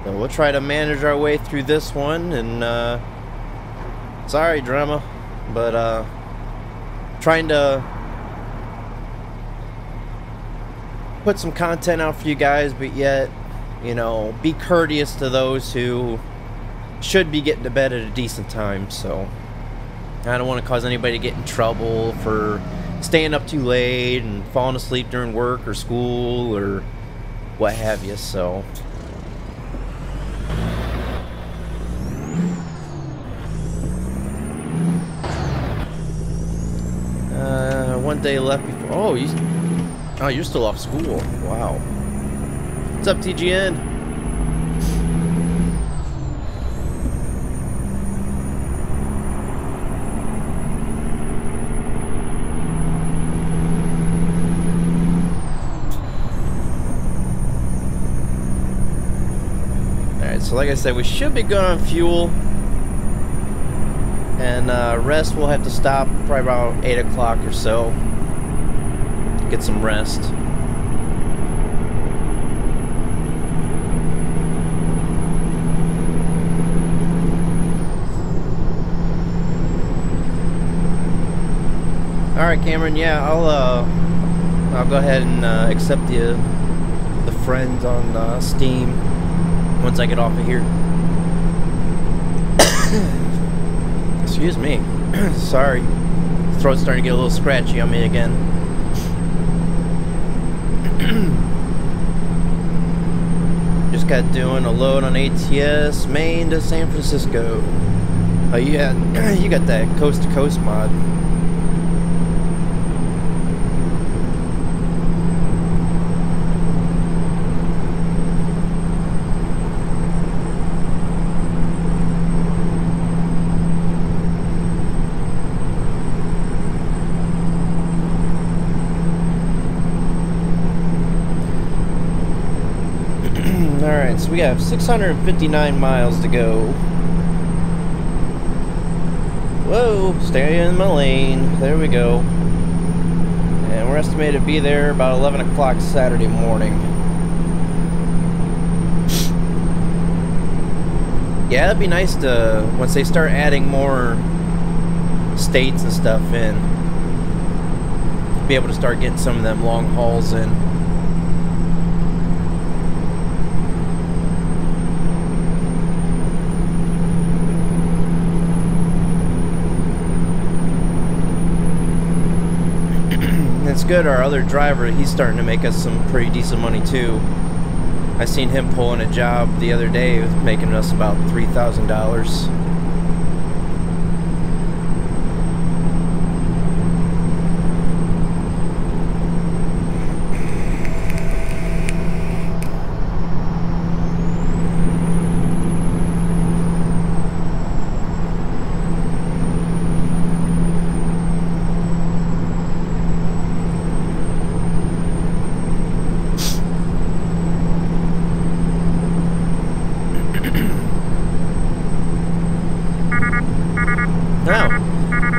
So we'll try to manage our way through this one, and sorry drama, but trying to put some content out for you guys, but yet, you know, be courteous to those who should be getting to bed at a decent time. So I don't want to cause anybody to get in trouble for staying up too late and falling asleep during work or school or what have you. So one day left before. Oh, you're still off school. Wow. What's up, TGN? Alright, so like I said, we should be good on fuel. And rest, we'll have to stop probably about 8 o'clock or so. Get some rest. Alright, Cameron, yeah, I'll go ahead and accept the friends on Steam once I get off of here. Excuse me. Sorry. Throat's starting to get a little scratchy on me again. Just got doing a load on ATS, Maine to San Francisco. Oh yeah, you got that coast to coast mod. Alright, so we have 659 miles to go. Whoa, stay in my lane. There we go. And we're estimated to be there about 11 o'clock Saturday morning. Yeah, it'd be nice to, once they start adding more states and stuff in, be able to start getting some of them long hauls in. looks good. Our other driver, he's starting to make us some pretty decent money too. I seen him pulling a job the other day, making us about $3,000.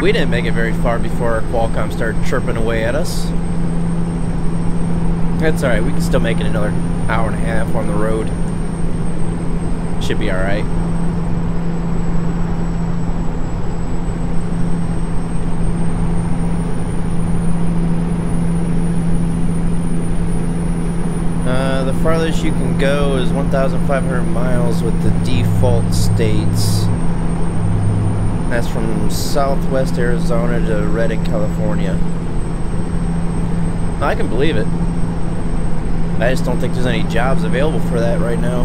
We didn't make it very far before our Qualcomm started chirping away at us. That's alright, we can still make it another hour and a half on the road. Should be alright. The farthest you can go is 1,500 miles with the default states. That's from southwest Arizona to Redding, California. I can believe it. I just don't think there's any jobs available for that right now.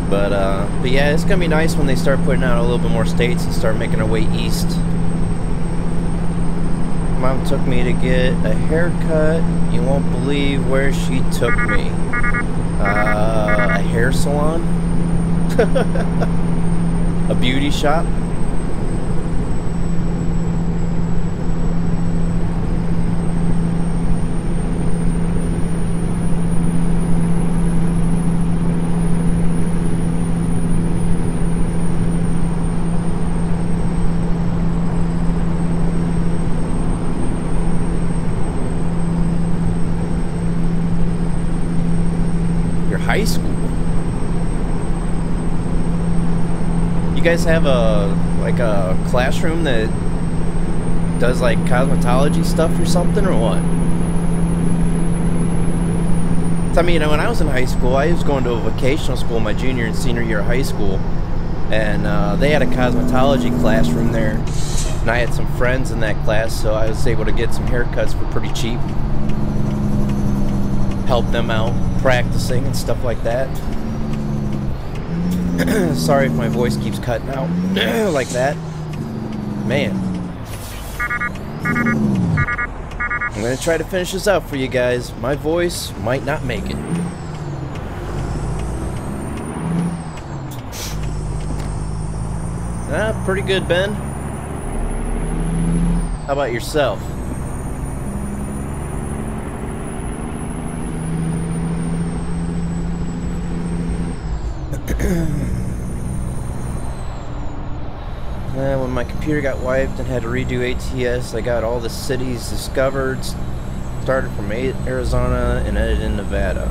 But yeah, it's gonna be nice when they start putting out a little bit more states and start making our way east. Mom took me to get a haircut. You won't believe where she took me. A hair salon? A beauty shop? High school. You guys have a classroom that does like cosmetology stuff or something, or what? I mean, when I was in high school, I was going to a vocational school my junior and senior year of high school, and they had a cosmetology classroom there, and I had some friends in that class, so I was able to get some haircuts for pretty cheap. Help them out practicing and stuff like that. Sorry if my voice keeps cutting out like that. Man. I'm gonna try to finish this out for you guys. My voice might not make it. Pretty good, Ben. How about yourself? When my computer got wiped and had to redo ATS, I got all the cities discovered. Started from Arizona and ended in Nevada.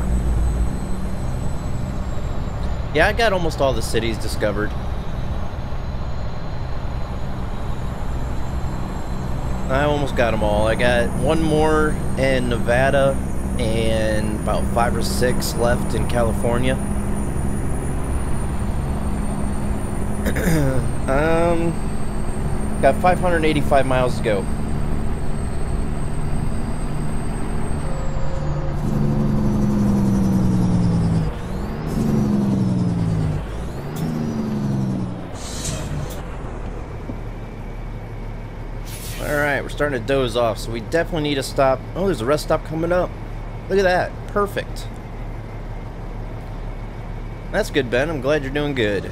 Yeah, I got almost all the cities discovered. I almost got them all. I got one more in Nevada and about 5 or 6 left in California. Got 585 miles to go. Alright, we're starting to doze off, so we definitely need to stop. Oh, there's a rest stop coming up. Look at that. Perfect. That's good, Ben. I'm glad you're doing good.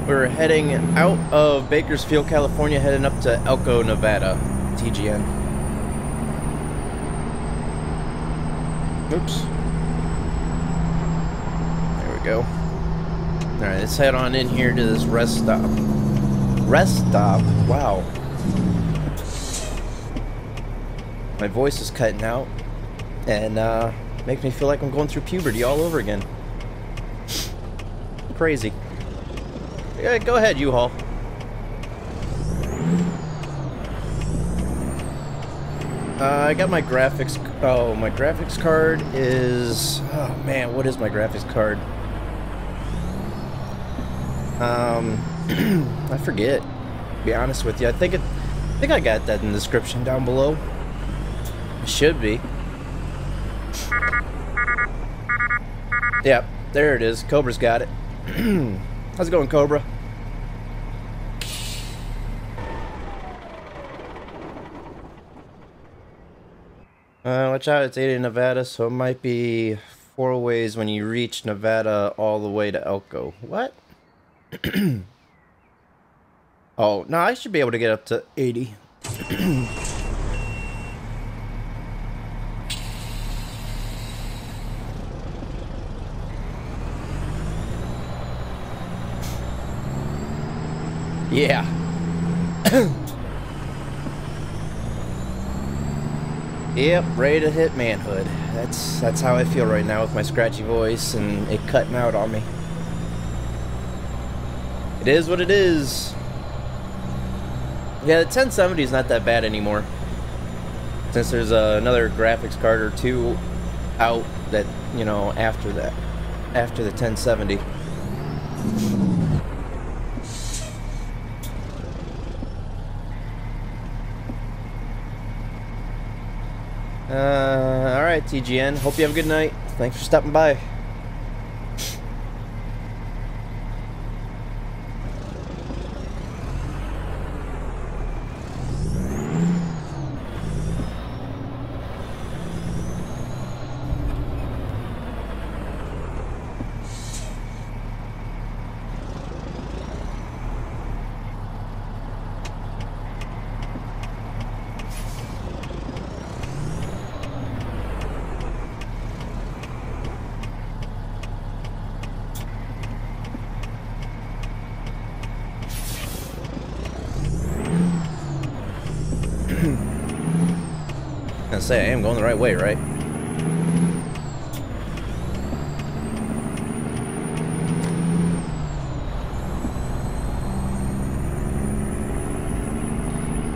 We're heading out of Bakersfield, California, heading up to Elko, Nevada. TGN. Oops. There we go. Alright, let's head on in here to this rest stop. Rest stop? Wow. My voice is cutting out. And, makes me feel like I'm going through puberty all over again. Crazy. Yeah, go ahead, U-Haul. I got my graphics. Oh, my graphics card is. Oh man, what is my graphics card? I forget. To be honest with you, I think I got that in the description down below. It should be. Yep, there it is. Cobra's got it. How's it going, Cobra? Watch out, it's 80 in Nevada, so it might be 4 ways when you reach Nevada all the way to Elko. What? Oh, no, I should be able to get up to 80. Yeah. Yep, ready to hit manhood. That's how I feel right now with my scratchy voice and it cutting out on me. It is what it is. Yeah, the 1070 is not that bad anymore. Since there's another graphics card or two out that, you know, after that. After the 1070. Alright, TGN. Hope you have a good night. Thanks for stopping by. I say I am going the right way, right?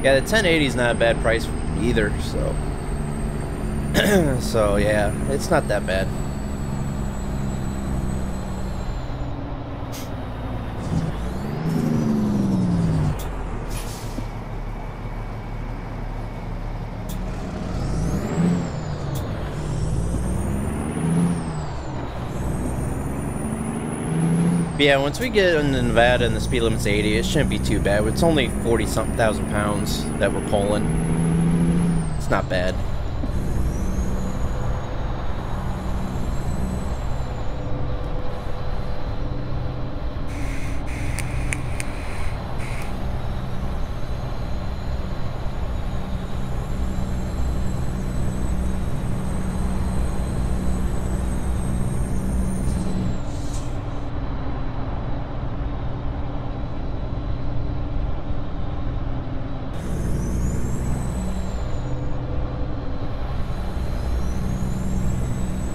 Yeah, the 1080 is not a bad price either, so so yeah, it's not that bad. But yeah, once we get into Nevada and the speed limit's 80, it shouldn't be too bad. It's only 40-something thousand pounds that we're pulling. It's not bad.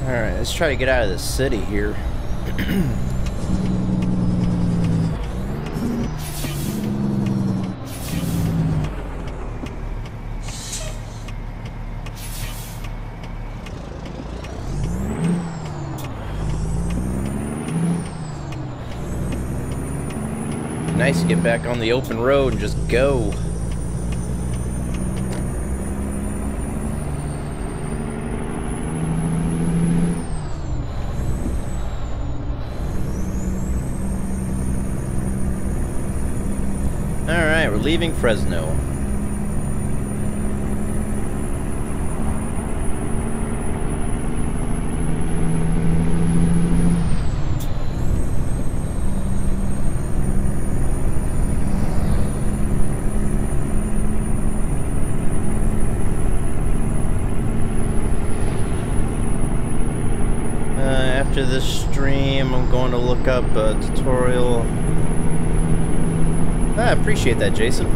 Alright, let's try to get out of the city here. Nice to get back on the open road and just go. Alright, we're leaving Fresno. After this stream, I'm going to look up a tutorial. I appreciate that, Jason.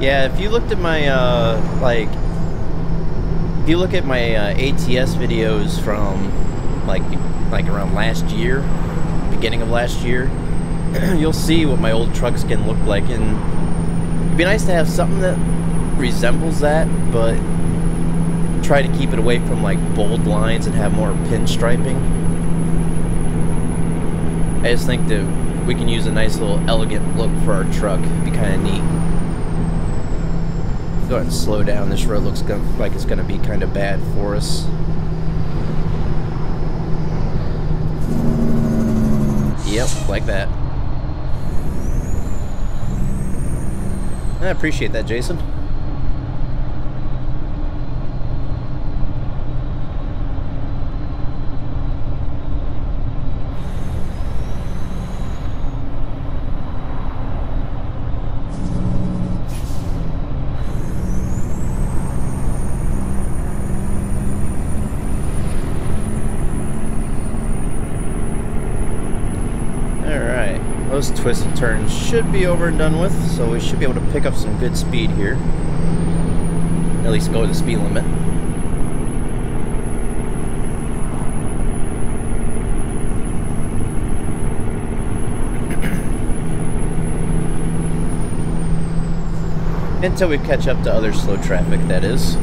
Yeah, if you looked at my, like, If you look at my ATS videos from like around last year, beginning of last year, you'll see what my old trucks can look like, and it'd be nice to have something that resembles that, but try to keep it away from like bold lines and have more pinstriping. I just think that we can use a nice little elegant look for our truck. It'd be kind of neat. Go ahead and slow down. This road looks like it's going to be kind of bad for us. Yep, like that. I appreciate that, Jason. Those twists and turns should be over and done with, so we should be able to pick up some good speed here. At least go to the speed limit. Until we catch up to other slow traffic, that is.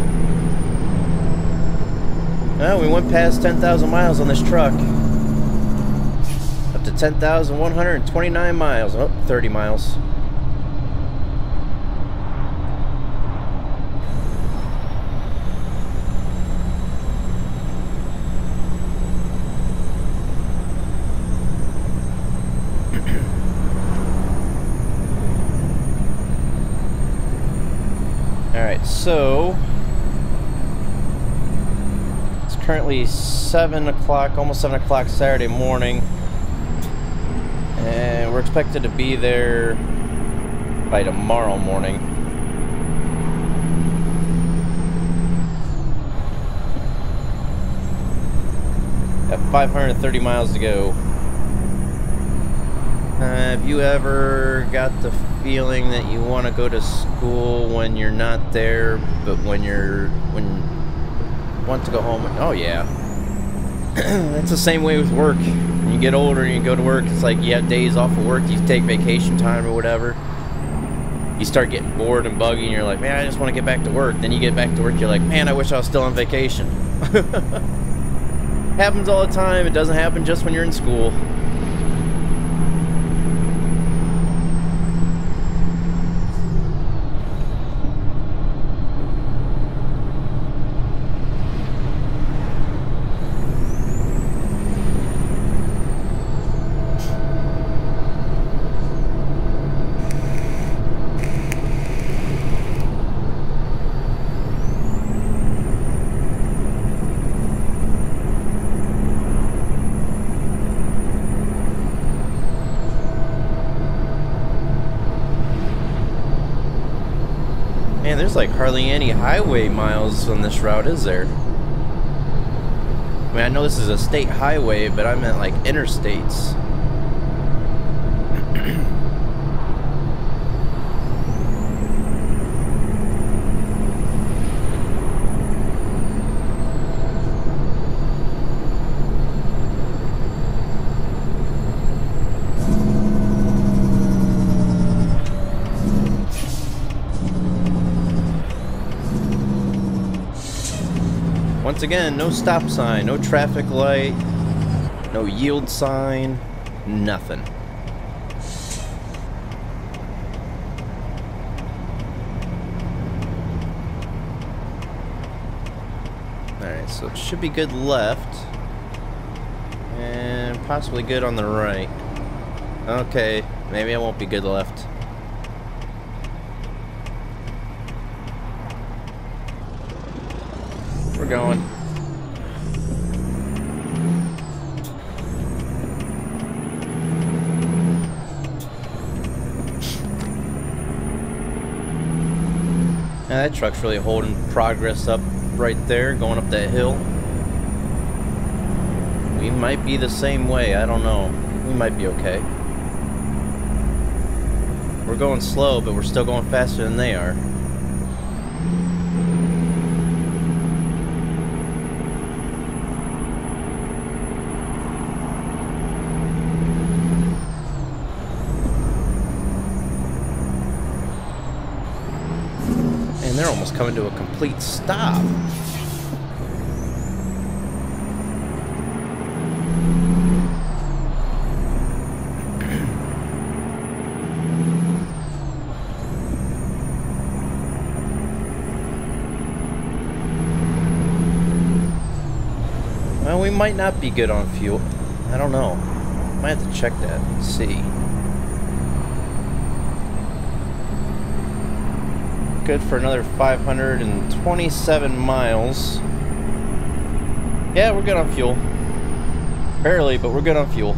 Well, we went past 10,000 miles on this truck. To 10,129 miles. Oh, 30 miles. Alright, so it's currently 7 o'clock, almost 7 o'clock Saturday morning. And we're expected to be there by tomorrow morning. Got 530 miles to go. Have you ever got the feeling that you want to go to school when you're not there, but when you want to go home? Oh yeah. That's the same way with work. When you get older and you go to work, it's like you have days off of work, you take vacation time or whatever. You start getting bored and buggy and you're like, man, I just want to get back to work. Then you get back to work, you're like, man, I wish I was still on vacation. Happens all the time. It doesn't happen just when you're in school. Man, there's like hardly any highway miles on this route, is there? I mean, I know this is a state highway, but I meant like interstates. Once again, no stop sign, no traffic light, no yield sign, nothing. Alright, so it should be good left, and possibly good on the right. Okay, maybe it won't be good left. We're going. Yeah, that truck's really holding progress up right there, going up that hill. We might be the same way, I don't know. We might be okay. We're going slow, but we're still going faster than they are. just coming to a complete stop. Well, we might not be good on fuel. I don't know. Might have to check that and see. Good for another 527 miles. Yeah, we're good on fuel. Barely, but we're good on fuel.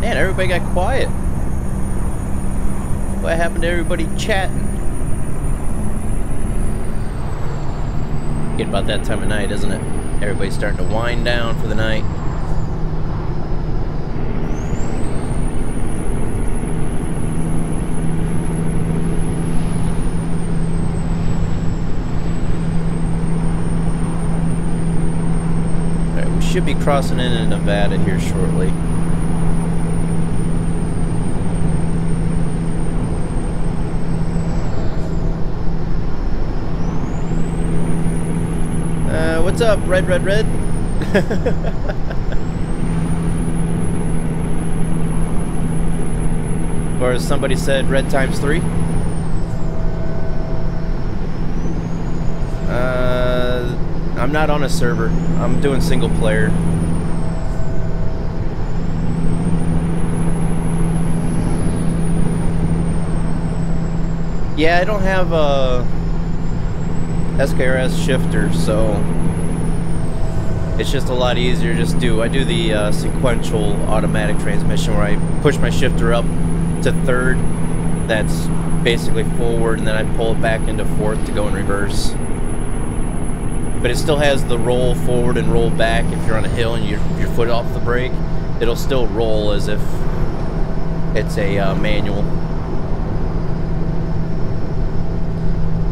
Man, everybody got quiet. What happened to everybody chatting? Getting about that time of night, isn't it? Everybody's starting to wind down for the night. Alright, we should be crossing into Nevada here shortly. What's up, red? Or as somebody said, red times 3. I'm not on a server. I'm doing single player. Yeah, I don't have a SKRS shifter, so it's just a lot easier. I do the sequential automatic transmission where I push my shifter up to third. That's basically forward, and then I pull it back into fourth to go in reverse. But it still has the roll forward and roll back. If you're on a hill and your foot off the brake, it'll still roll as if it's a manual.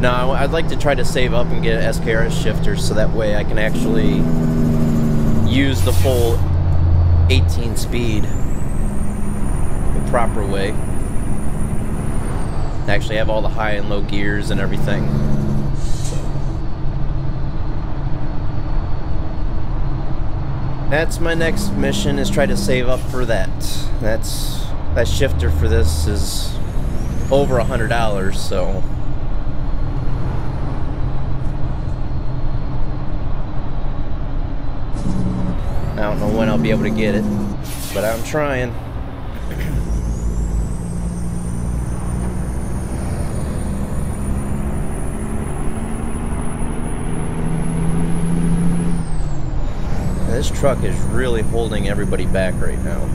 No, I'd like to try to save up and get an SKRS shifter so that way I can actually use the full 18 speed the proper way. Actually have all the high and low gears and everything. That's my next mission, is try to save up for that. That shifter for this is over $100, so I don't know when I'll be able to get it, but I'm trying. This truck is really holding everybody back right now.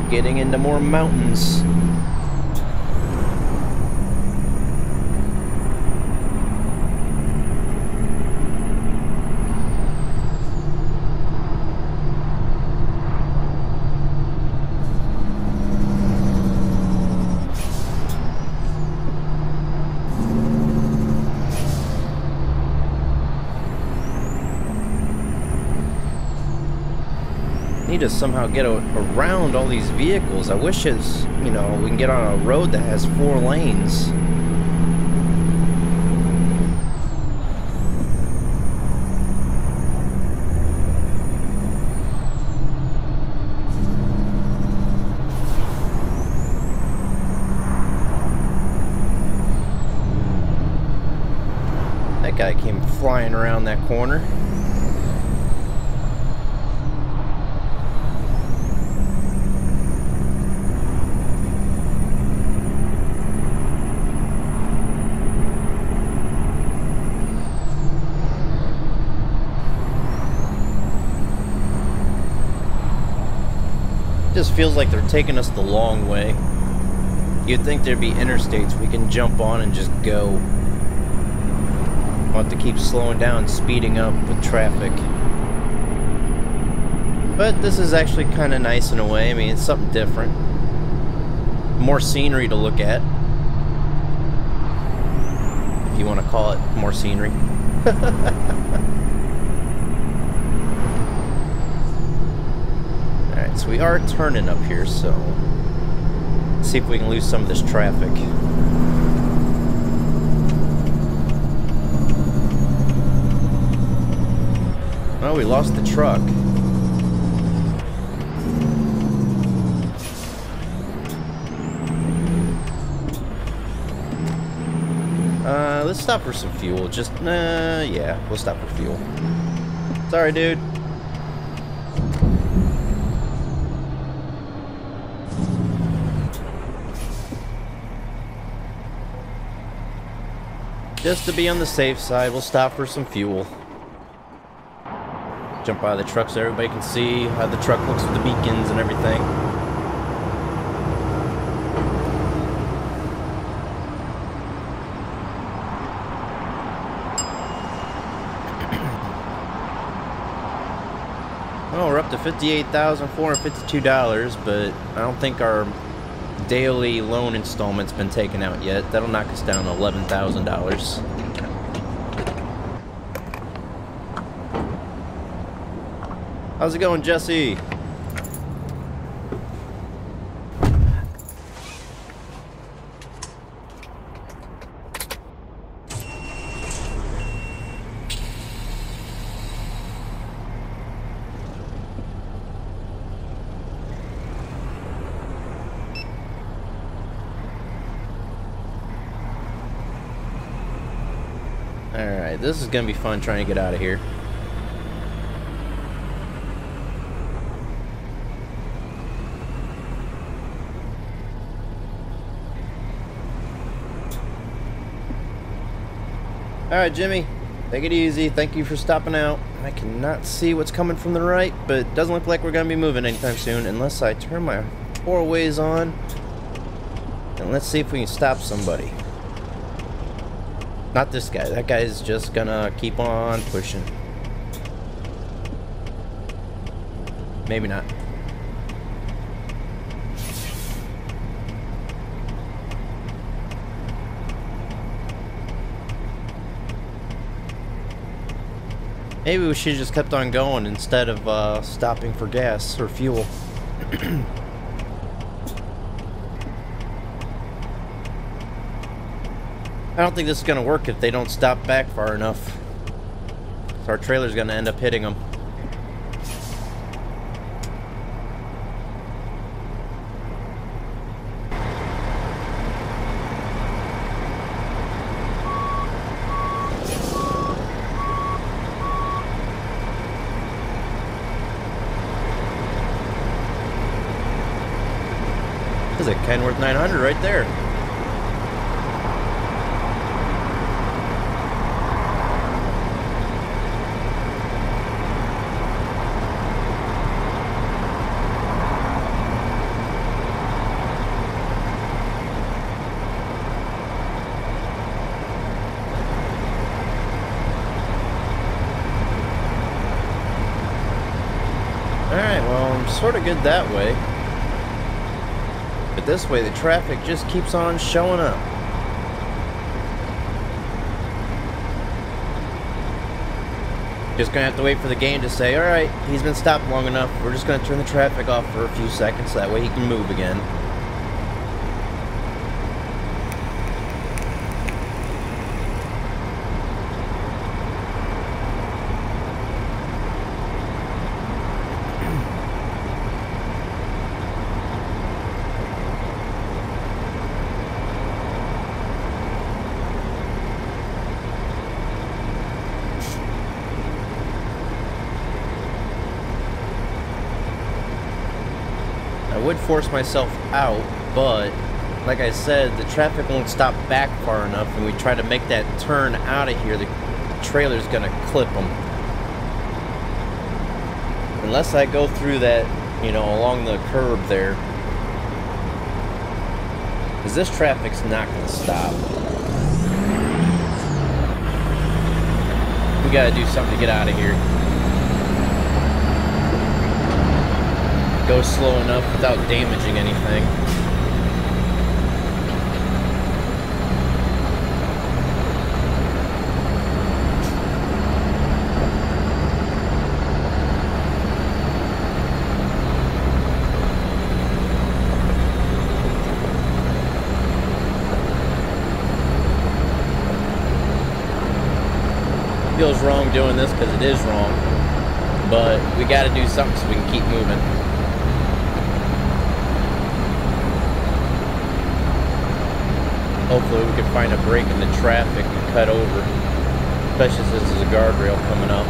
Getting into more mountains. Need to somehow get around all these vehicles. I wish it's, you know, we can get on a road that has 4 lanes. That guy came flying around that corner. just feels like they're taking us the long way. You'd think there'd be interstates we can jump on and just go. We'll have to keep slowing down, speeding up with traffic. But this is actually kind of nice in a way. I mean, it's something different. More scenery to look at. If you want to call it more scenery. Alright, so we are turning up here, so let's see if we can lose some of this traffic. Oh, we lost the truck. Let's stop for some fuel. Just, yeah, we'll stop for fuel. Sorry, dude. Just to be on the safe side, we'll stop for some fuel. Jump out of the truck so everybody can see how the truck looks with the beacons and everything. Well, we're up to $58,452, but I don't think our daily loan installment's been taken out yet. That'll knock us down to $11,000. How's it going, Jesse? Alright, this is gonna be fun trying to get out of here. Alright, Jimmy, take it easy. Thank you for stopping out. I cannot see what's coming from the right, but it doesn't look like we're gonna be moving anytime soon unless I turn my four ways on. And let's see if we can stop somebody. Not this guy. That guy's just gonna keep on pushing. Maybe not. Maybe we should have just kept on going instead of stopping for gas or fuel. I don't think this is going to work if they don't stop back far enough. So our trailer's going to end up hitting them. There's a Kenworth 900 right there. Alright, well, I'm sort of good that way. But this way, the traffic just keeps on showing up. Just gonna have to wait for the game to say, alright, he's been stopped long enough. We're just gonna turn the traffic off for a few seconds so that way he can move again. I would force myself out, but like I said, the traffic won't stop back far enough, and we try to make that turn out of here, the trailer's gonna clip them. Unless I go through that you know, along the curb there. Because this traffic's not going to stop. We got to do something to get out of here. Go slow enough without damaging anything. Feels wrong doing this because it is wrong, but we got to do something so we can keep moving. Hopefully we can find a break in the traffic and cut over, especially since there's a guardrail coming up.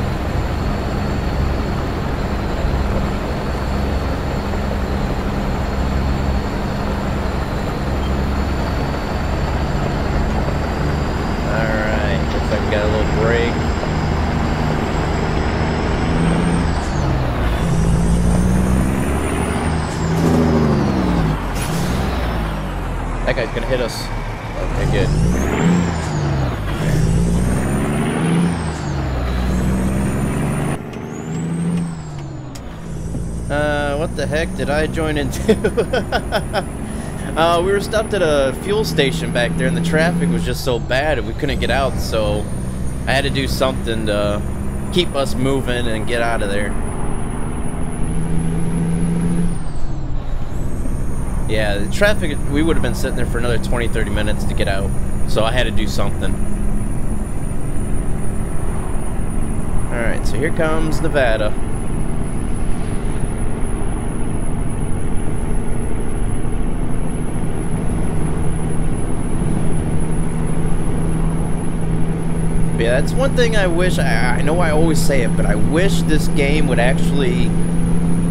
Alright, looks like we got a little break. That guy's gonna hit us. Okay, good. What the heck did I join into? We were stopped at a fuel station back there and the traffic was just so bad and we couldn't get out, so I had to do something to keep us moving and get out of there. Yeah, the traffic, we would have been sitting there for another 20-30 minutes to get out. So I had to do something. Alright, so here comes Nevada. But yeah, that's one thing I wish, I know I always say it, but I wish this game would actually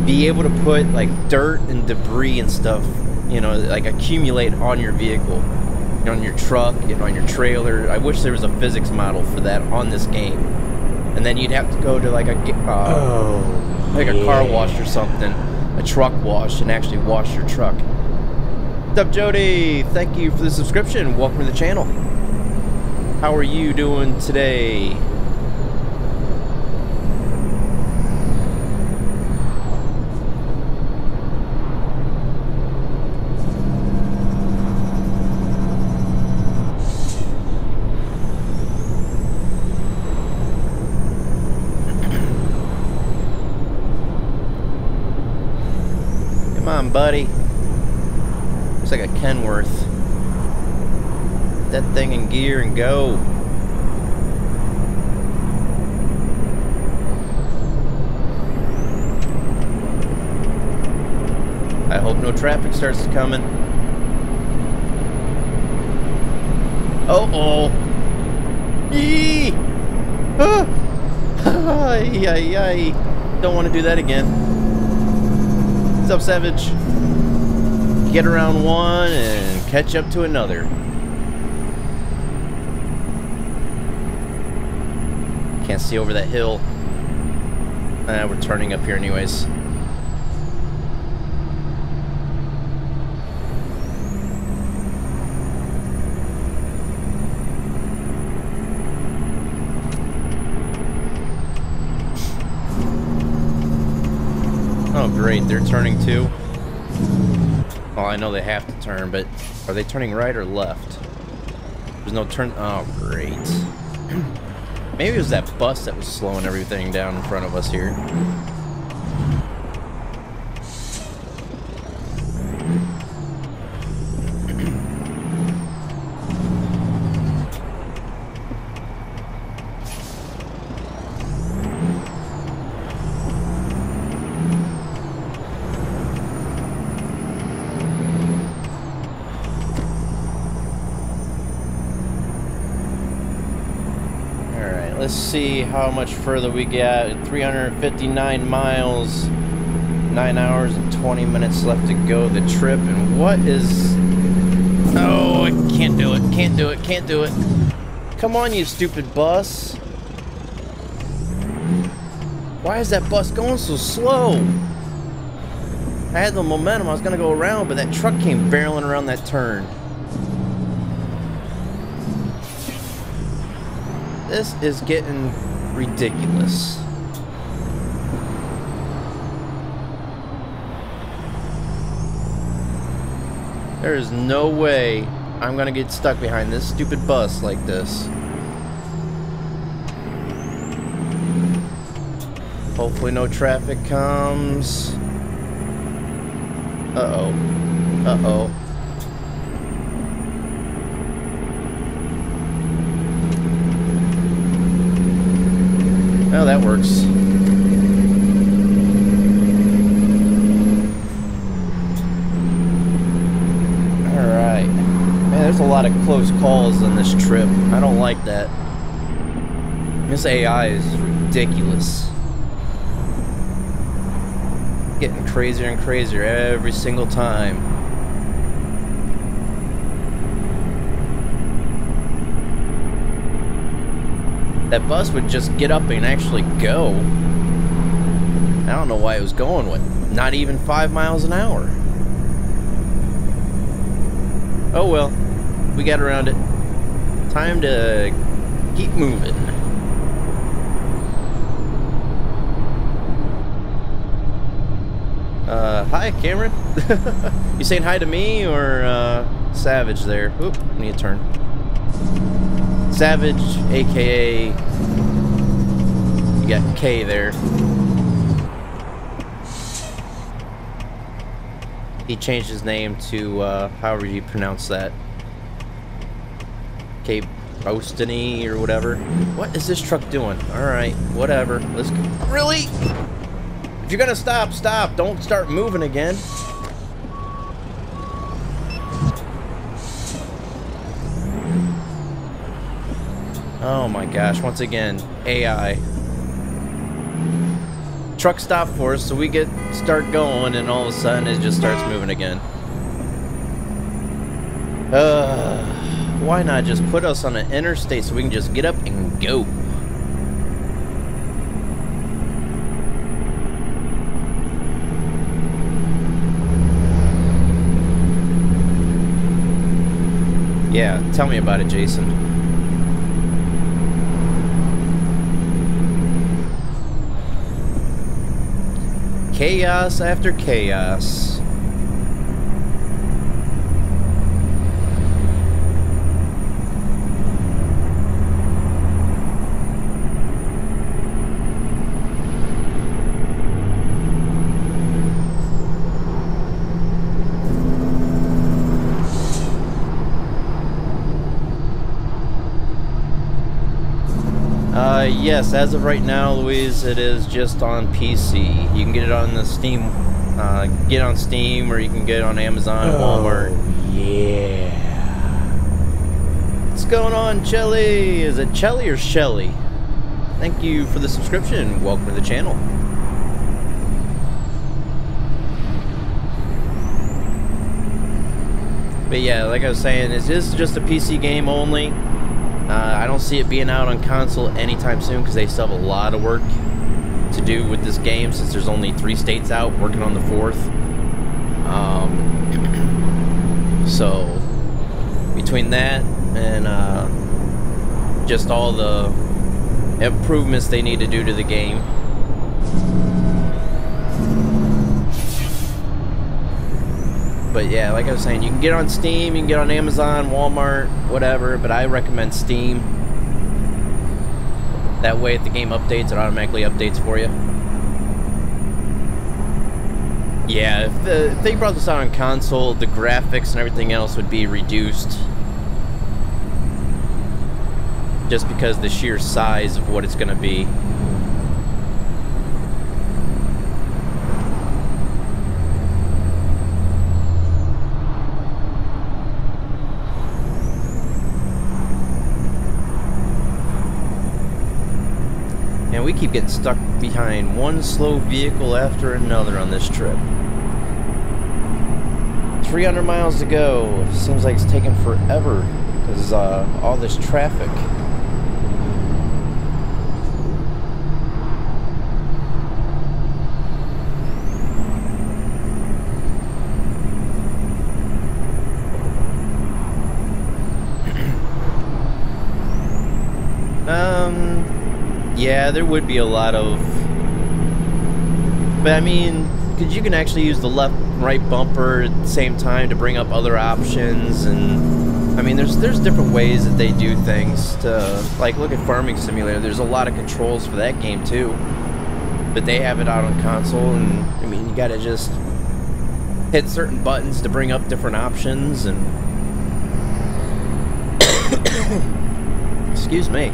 be able to put like dirt and debris and stuff, you know, like accumulate on your vehicle, on your truck, you know, on your trailer. I wish there was a physics model for that on this game, and then you'd have to go to like a a car wash or something, a truck wash, and actually wash your truck. What's up, Jody? Thank you for the subscription. Welcome to the channel. How are you doing today? Come on, buddy. Looks like a Kenworth. That thing in gear and go. I hope no traffic starts coming. Uh-oh. Yee! Ah! Ay, ay, ay. Don't want to do that again. What's up, Savage? Get around one and catch up to another. Can't see over that hill. We're turning up here anyways. Oh great, they're turning too. Well, I know they have to turn, but are they turning right or left? There's no turn. Oh great. Maybe it was that bus that was slowing everything down in front of us here. Let's see how much further we get. 359 miles, 9 hours and 20 minutes left to go the trip. And what is... Oh, I can't do it, can't do it, can't do it. Come on, you stupid bus. Why is that bus going so slow? I had the momentum, I was gonna go around, but that truck came barreling around that turn. This is getting ridiculous. There is no way I'm gonna get stuck behind this stupid bus like this. Hopefully no traffic comes. Uh-oh. Uh-oh. Oh, that works. Alright. Man, there's a lot of close calls on this trip. I don't like that. This AI is ridiculous. Getting crazier and crazier every single time. That bus would just get up and actually go. I don't know why it was going with not even 5 miles an hour. Oh well, we got around it. Time to keep moving. Hi, Cameron. You saying hi to me or Savage there? Oop, need to turn. Savage, aka you got K there. He changed his name to however you pronounce that. K Bostany or whatever. What is this truck doing? Alright, whatever. Let's go. Really? If you're gonna stop, stop. Don't start moving again. Oh my gosh, once again, AI. Truck stopped for us, so we start going, and all of a sudden it just starts moving again. Why not just put us on an interstate so we can just get up and go? Yeah, tell me about it, Jason. Chaos after chaos. Yes, as of right now, Louise, it is just on PC. You can get it on the Steam, get it on Steam, or you can get it on Amazon, Walmart. Yeah. What's going on, Chelly? Is it Chelly or Shelly? Thank you for the subscription. Welcome to the channel. But yeah, like I was saying, this is just a PC game only. I don't see it being out on console anytime soon because they still have a lot of work to do with this game since there's only 3 states out, working on the 4th. So between that and just all the improvements they need to do to the game, but yeah, like I was saying, you can get on Steam, you can get on Amazon, Walmart, whatever, but I recommend Steam. That way if the game updates, it automatically updates for you. Yeah, if they brought this out on console, the graphics and everything else would be reduced. Just because the sheer size of what it's going to be. And we keep getting stuck behind one slow vehicle after another on this trip. 300 miles to go. Seems like it's taking forever because all this traffic. Yeah, there would be a lot of... But I mean, because you can actually use the left and right bumper at the same time to bring up other options, and I mean, there's different ways that they do things to, like, look at Farming Simulator. There's a lot of controls for that game too, but they have it out on console, and I mean, you gotta just hit certain buttons to bring up different options, and excuse me.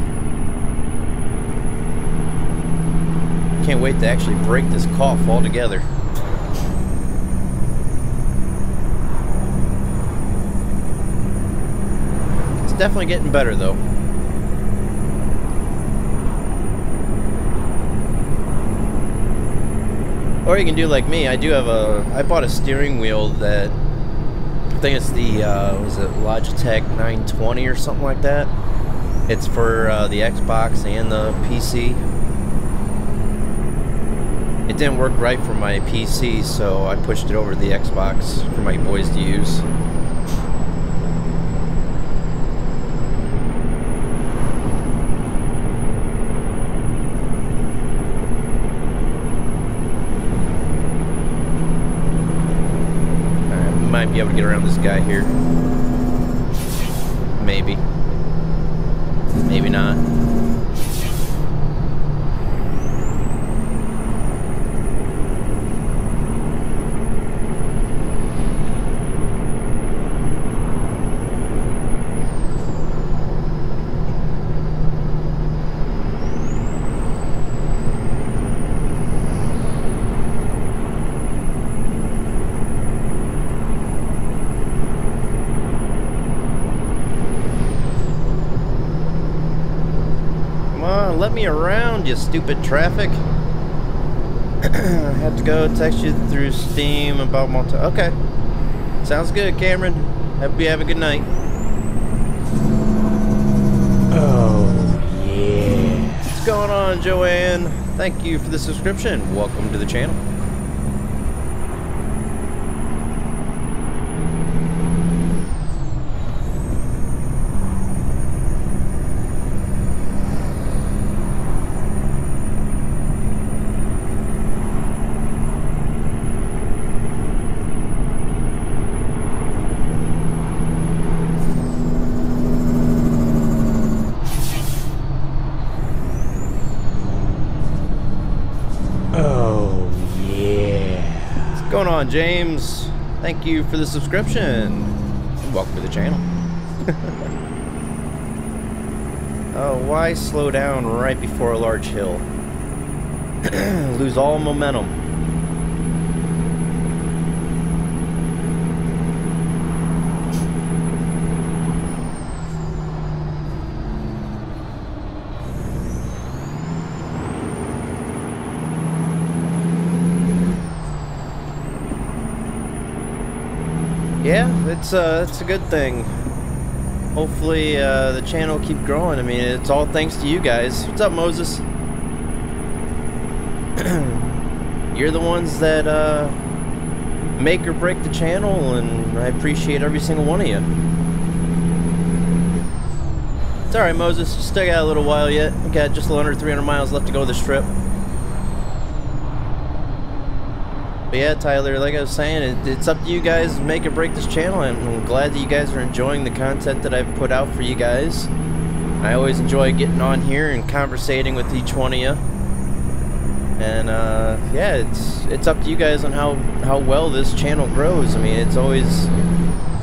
Can't wait to actually break this cough altogether. It's definitely getting better though. Or you can do like me. I bought a steering wheel that, I think it's the, was it Logitech 920 or something like that? It's for the Xbox and the PC. It didn't work right for my PC, so I pushed it over to the Xbox for my boys to use. I might be able to get around this guy here. Maybe. Maybe not. Let me around, you stupid traffic. I have to go text you through Steam about multi. Okay. Sounds good, Cameron. Hope you have a good night. Oh, yeah. What's going on, Joanne? Thank you for the subscription. Welcome to the channel. What's going on, James? Thank you for the subscription. And welcome to the channel. Oh, why slow down right before a large hill? Lose all momentum. Yeah, it's a good thing. Hopefully the channel will keep growing. I mean, it's all thanks to you guys. What's up, Moses? You're the ones that make or break the channel, and I appreciate every single one of you. It's alright, Moses. You still got a little while yet. We got just a little under 300 miles left to go this trip. But yeah, Tyler, like I was saying, it's up to you guys to make or break this channel, and I'm glad that you guys are enjoying the content that I've put out for you guys. I always enjoy getting on here and conversating with each one of you. And yeah, it's up to you guys on how well this channel grows. I mean, it's always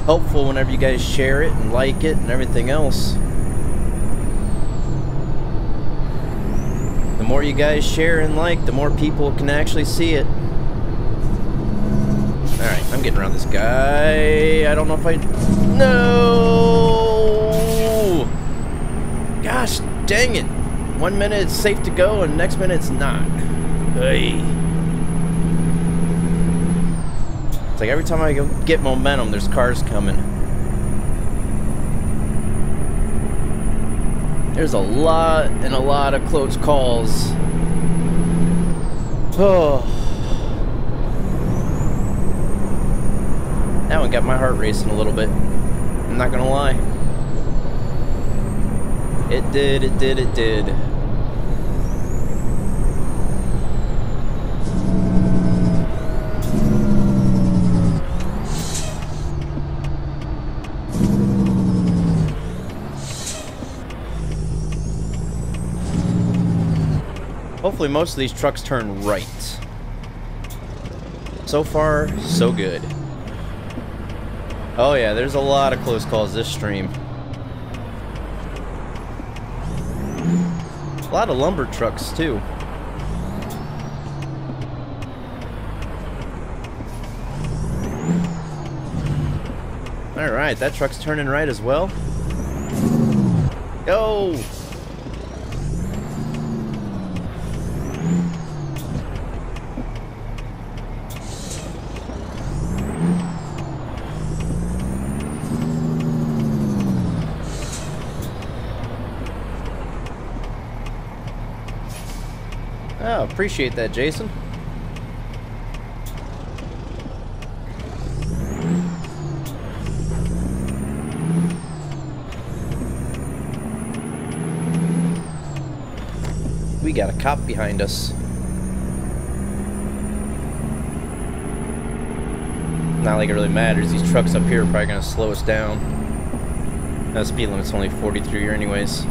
helpful whenever you guys share it and like it and everything else. The more you guys share and like, the more people can actually see it. Alright, I'm getting around this guy. I don't know if I... No! Gosh, dang it. 1 minute it's safe to go, and next minute it's not. Hey. It's like every time I get momentum, there's cars coming. There's a lot and a lot of close calls. Oh. That one got my heart racing a little bit. I'm not gonna lie. It did. hopefully most of these trucks turn right. So far, so good. Oh yeah, there's a lot of close calls this stream. A lot of lumber trucks too. Alright, that truck's turning right as well. Go! Oh, appreciate that, Jason. We got a cop behind us. Not like it really matters. These trucks up here are probably gonna slow us down. The speed limit's only 43 here anyways.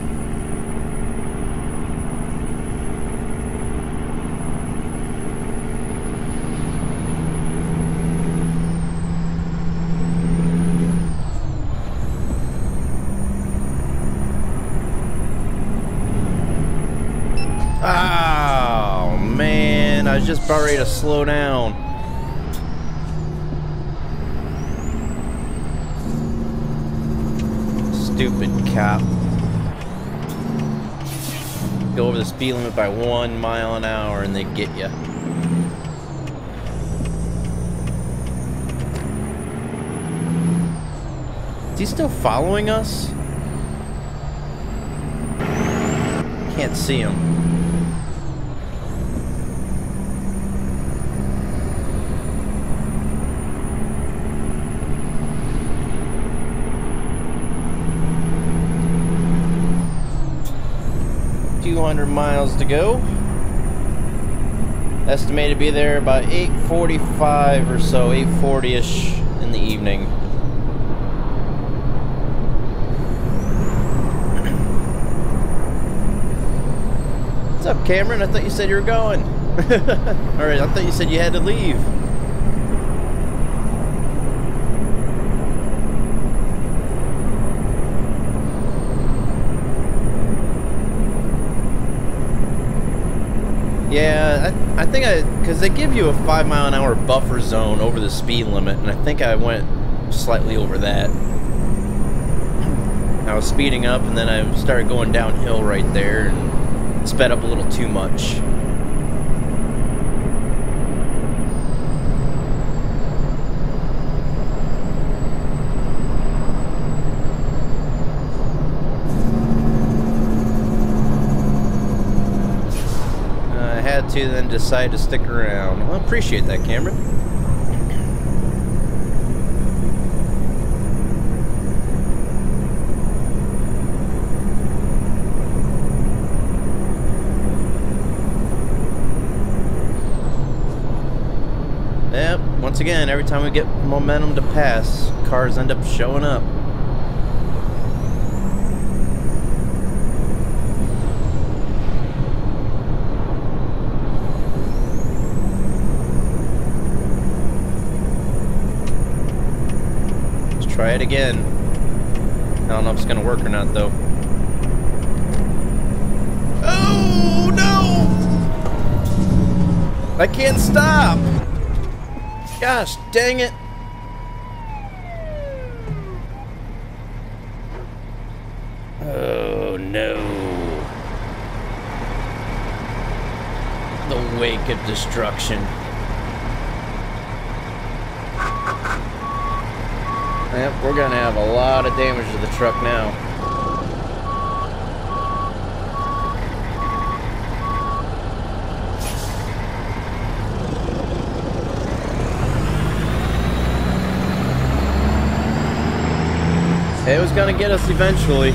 Oh man, I was just about ready to slow down. Stupid cop. Go over the speed limit by 1 mile an hour and they get you. Is he still following us? Can't see him. Miles to go. Estimated to be there about 8:45 or so, 8:40ish in the evening. What's up, Cameron? I thought you said you were going. Alright, I thought you said you had to leave. Yeah, I think because they give you a 5 mile an hour buffer zone over the speed limit, and I think I went slightly over that. I was speeding up, and then I started going downhill right there, and sped up a little too much. To then decide to stick around. Well, appreciate that, Cameron. Yep, once again, every time we get momentum to pass, cars end up showing up. Try it again. I don't know if it's gonna work or not, though. Oh no! I can't stop! Gosh, dang it! Oh no! The wake of destruction. Yep, we're gonna have a lot of damage to the truck now. It was gonna get us eventually.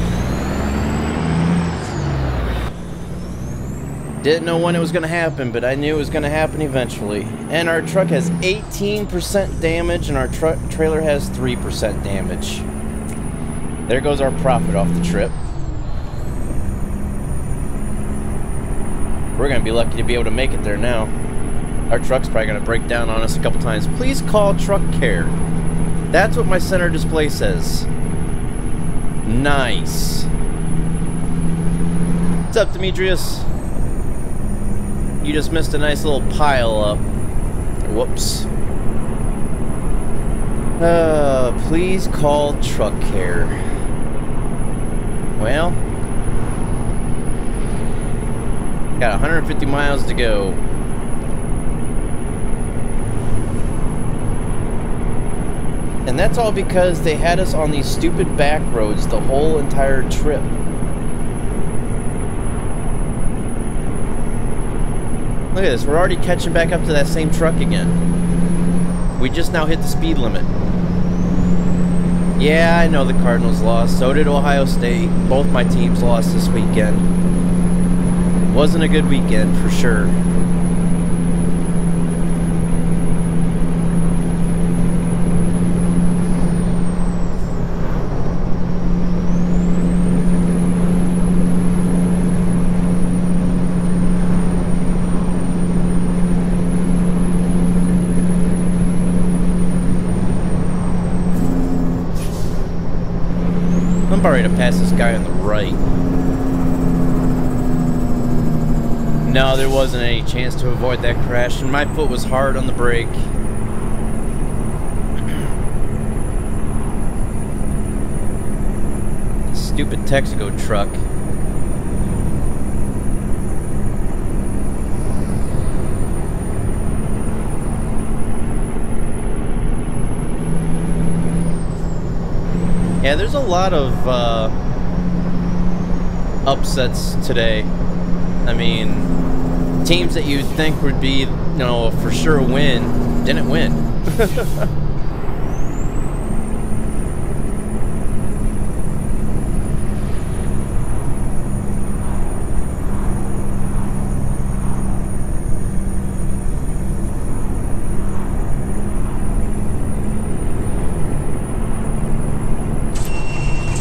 Didn't know when it was gonna happen, but I knew it was gonna happen eventually. And our truck has 18% damage, and our trailer has 3% damage. There goes our profit off the trip. We're gonna be lucky to be able to make it there now. Our truck's probably gonna break down on us a couple times. Please call truck care. That's what my center display says. Nice. What's up, Demetrius? You just missed a nice little pile up. Whoops. Please call truck care. Well, got 150 miles to go. And that's all because they had us on these stupid back roads the whole entire trip. Look at this, we're already catching back up to that same truck again. We just now hit the speed limit. Yeah, I know the Cardinals lost, so did Ohio State. Both my teams lost this weekend. Wasn't a good weekend for sure. I'm about ready to pass this guy on the right. No, there wasn't any chance to avoid that crash, and my foot was hard on the brake. Stupid Texaco truck. Yeah, there's a lot of upsets today. I mean, teams that you'd think would be, you know, for sure win, didn't win.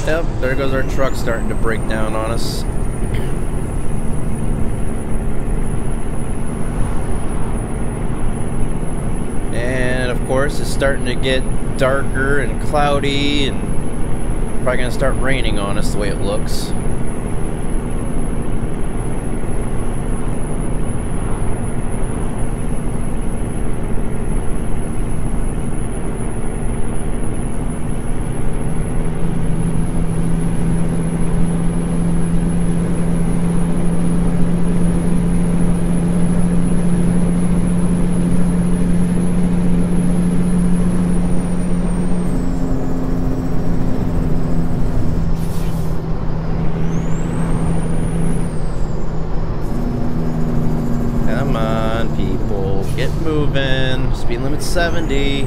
Yep, there goes our truck starting to break down on us. And of course, it's starting to get darker and cloudy, and probably gonna start raining on us the way it looks. Moving. Speed limit 70.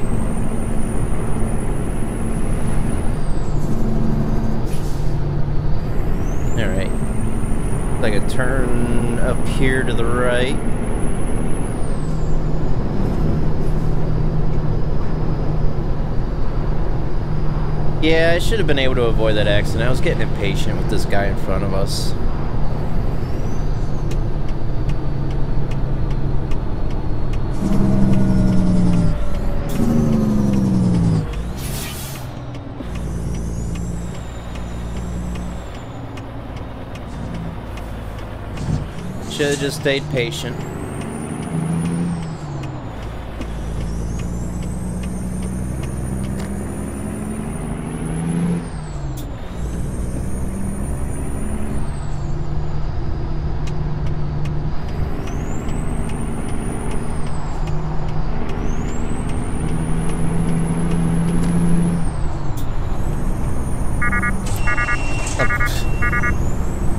Alright. Like a turn up here to the right. Yeah, I should have been able to avoid that accident. I was getting impatient with this guy in front of us. Should have just stayed patient.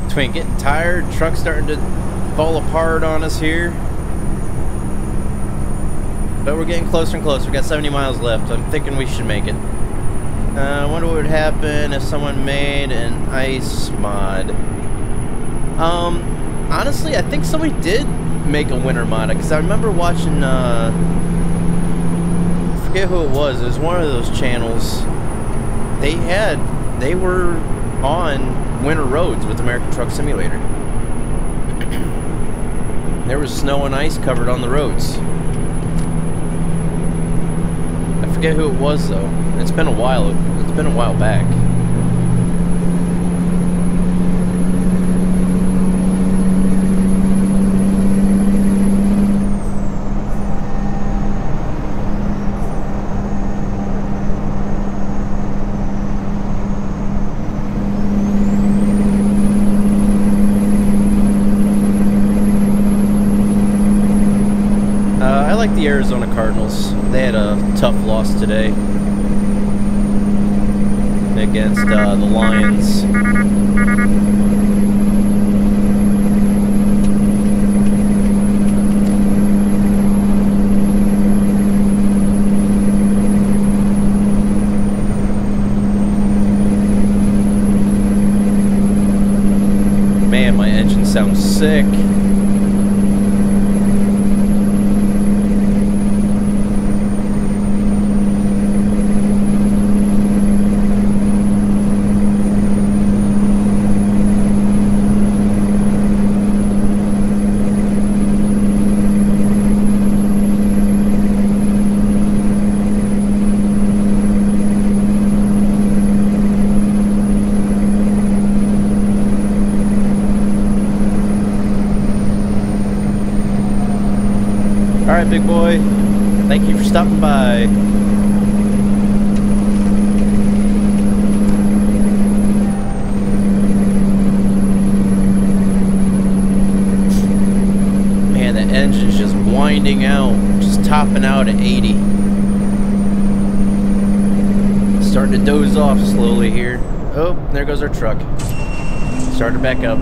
Between getting tired, truck starting to fall apart on us here. But we're getting closer and closer. We got 70 miles left. I'm thinking we should make it. I wonder what would happen if someone made an ice mod. Honestly, I think somebody did make a winter mod, because I remember watching, I forget who it was. It was one of those channels. They were on winter roads with American Truck Simulator. There was snow and ice covered on the roads. I forget who it was though. It's been a while. It's been a while back. I like the Arizona Cardinals. They had a tough loss today against the Lions. Man, my engine sounds sick. Alright, big boy. Thank you for stopping by. Man, the engine's just winding out. Just topping out at 80. Starting to doze off slowly here. Oh, there goes our truck. Started back up.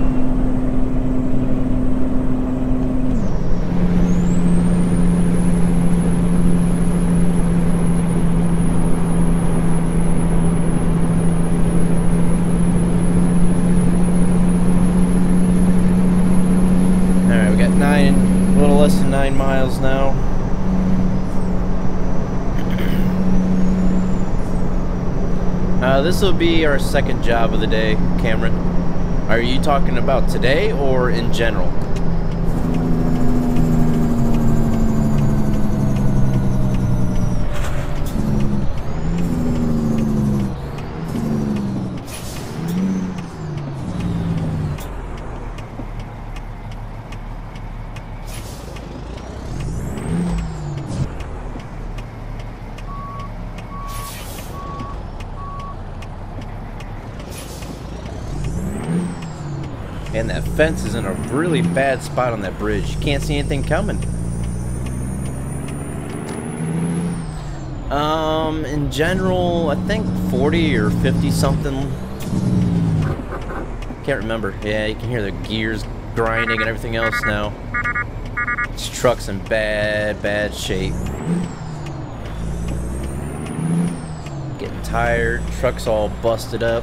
A little less than 9 miles now. This will be our second job of the day, Cameron. Are you talking about today or in general? And that fence is in a really bad spot on that bridge. You can't see anything coming. In general, I think 40 or 50 something. Can't remember. Yeah, you can hear the gears grinding and everything else now. This truck's in bad shape. Getting tired. Truck's all busted up.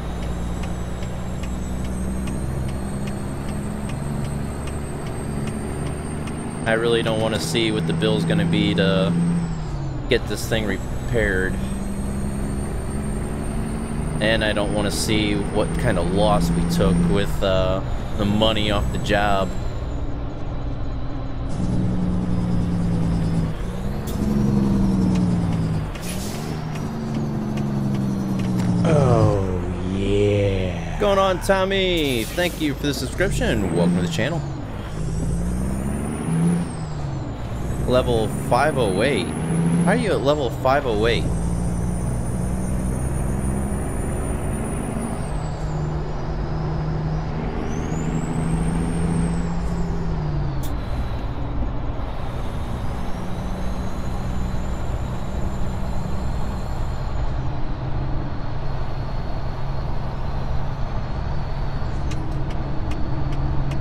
I really don't want to see what the bill's going to be to get this thing repaired. And I don't want to see what kind of loss we took with the money off the job. Oh, yeah. What's going on, Tommy? Thank you for the subscription. Welcome to the channel. Level 508. How are you at level 508?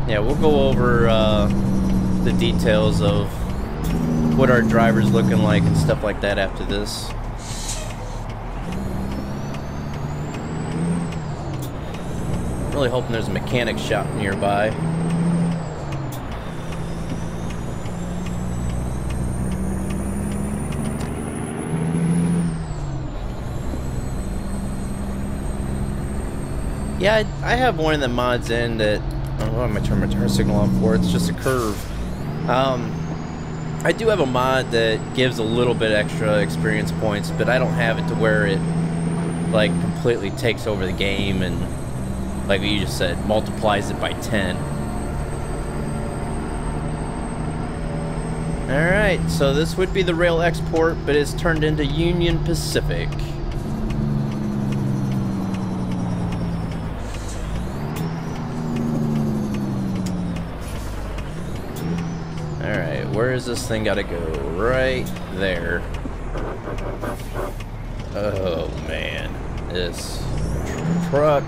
Yeah, we'll go over the details of what our driver's looking like and stuff like that after this. Really hoping there's a mechanic shop nearby. Yeah, I have one that mods in that, I don't know, I'm gonna turn my turn signal on for. It's just a curve. I do have a mod that gives a little bit extra experience points, but I don't have it to where it like completely takes over the game and, like you just said, multiplies it by 10. Alright, so this would be the rail export, but it's turned into Union Pacific. Alright, where is this thing gotta go? Right there. Oh man, this truck.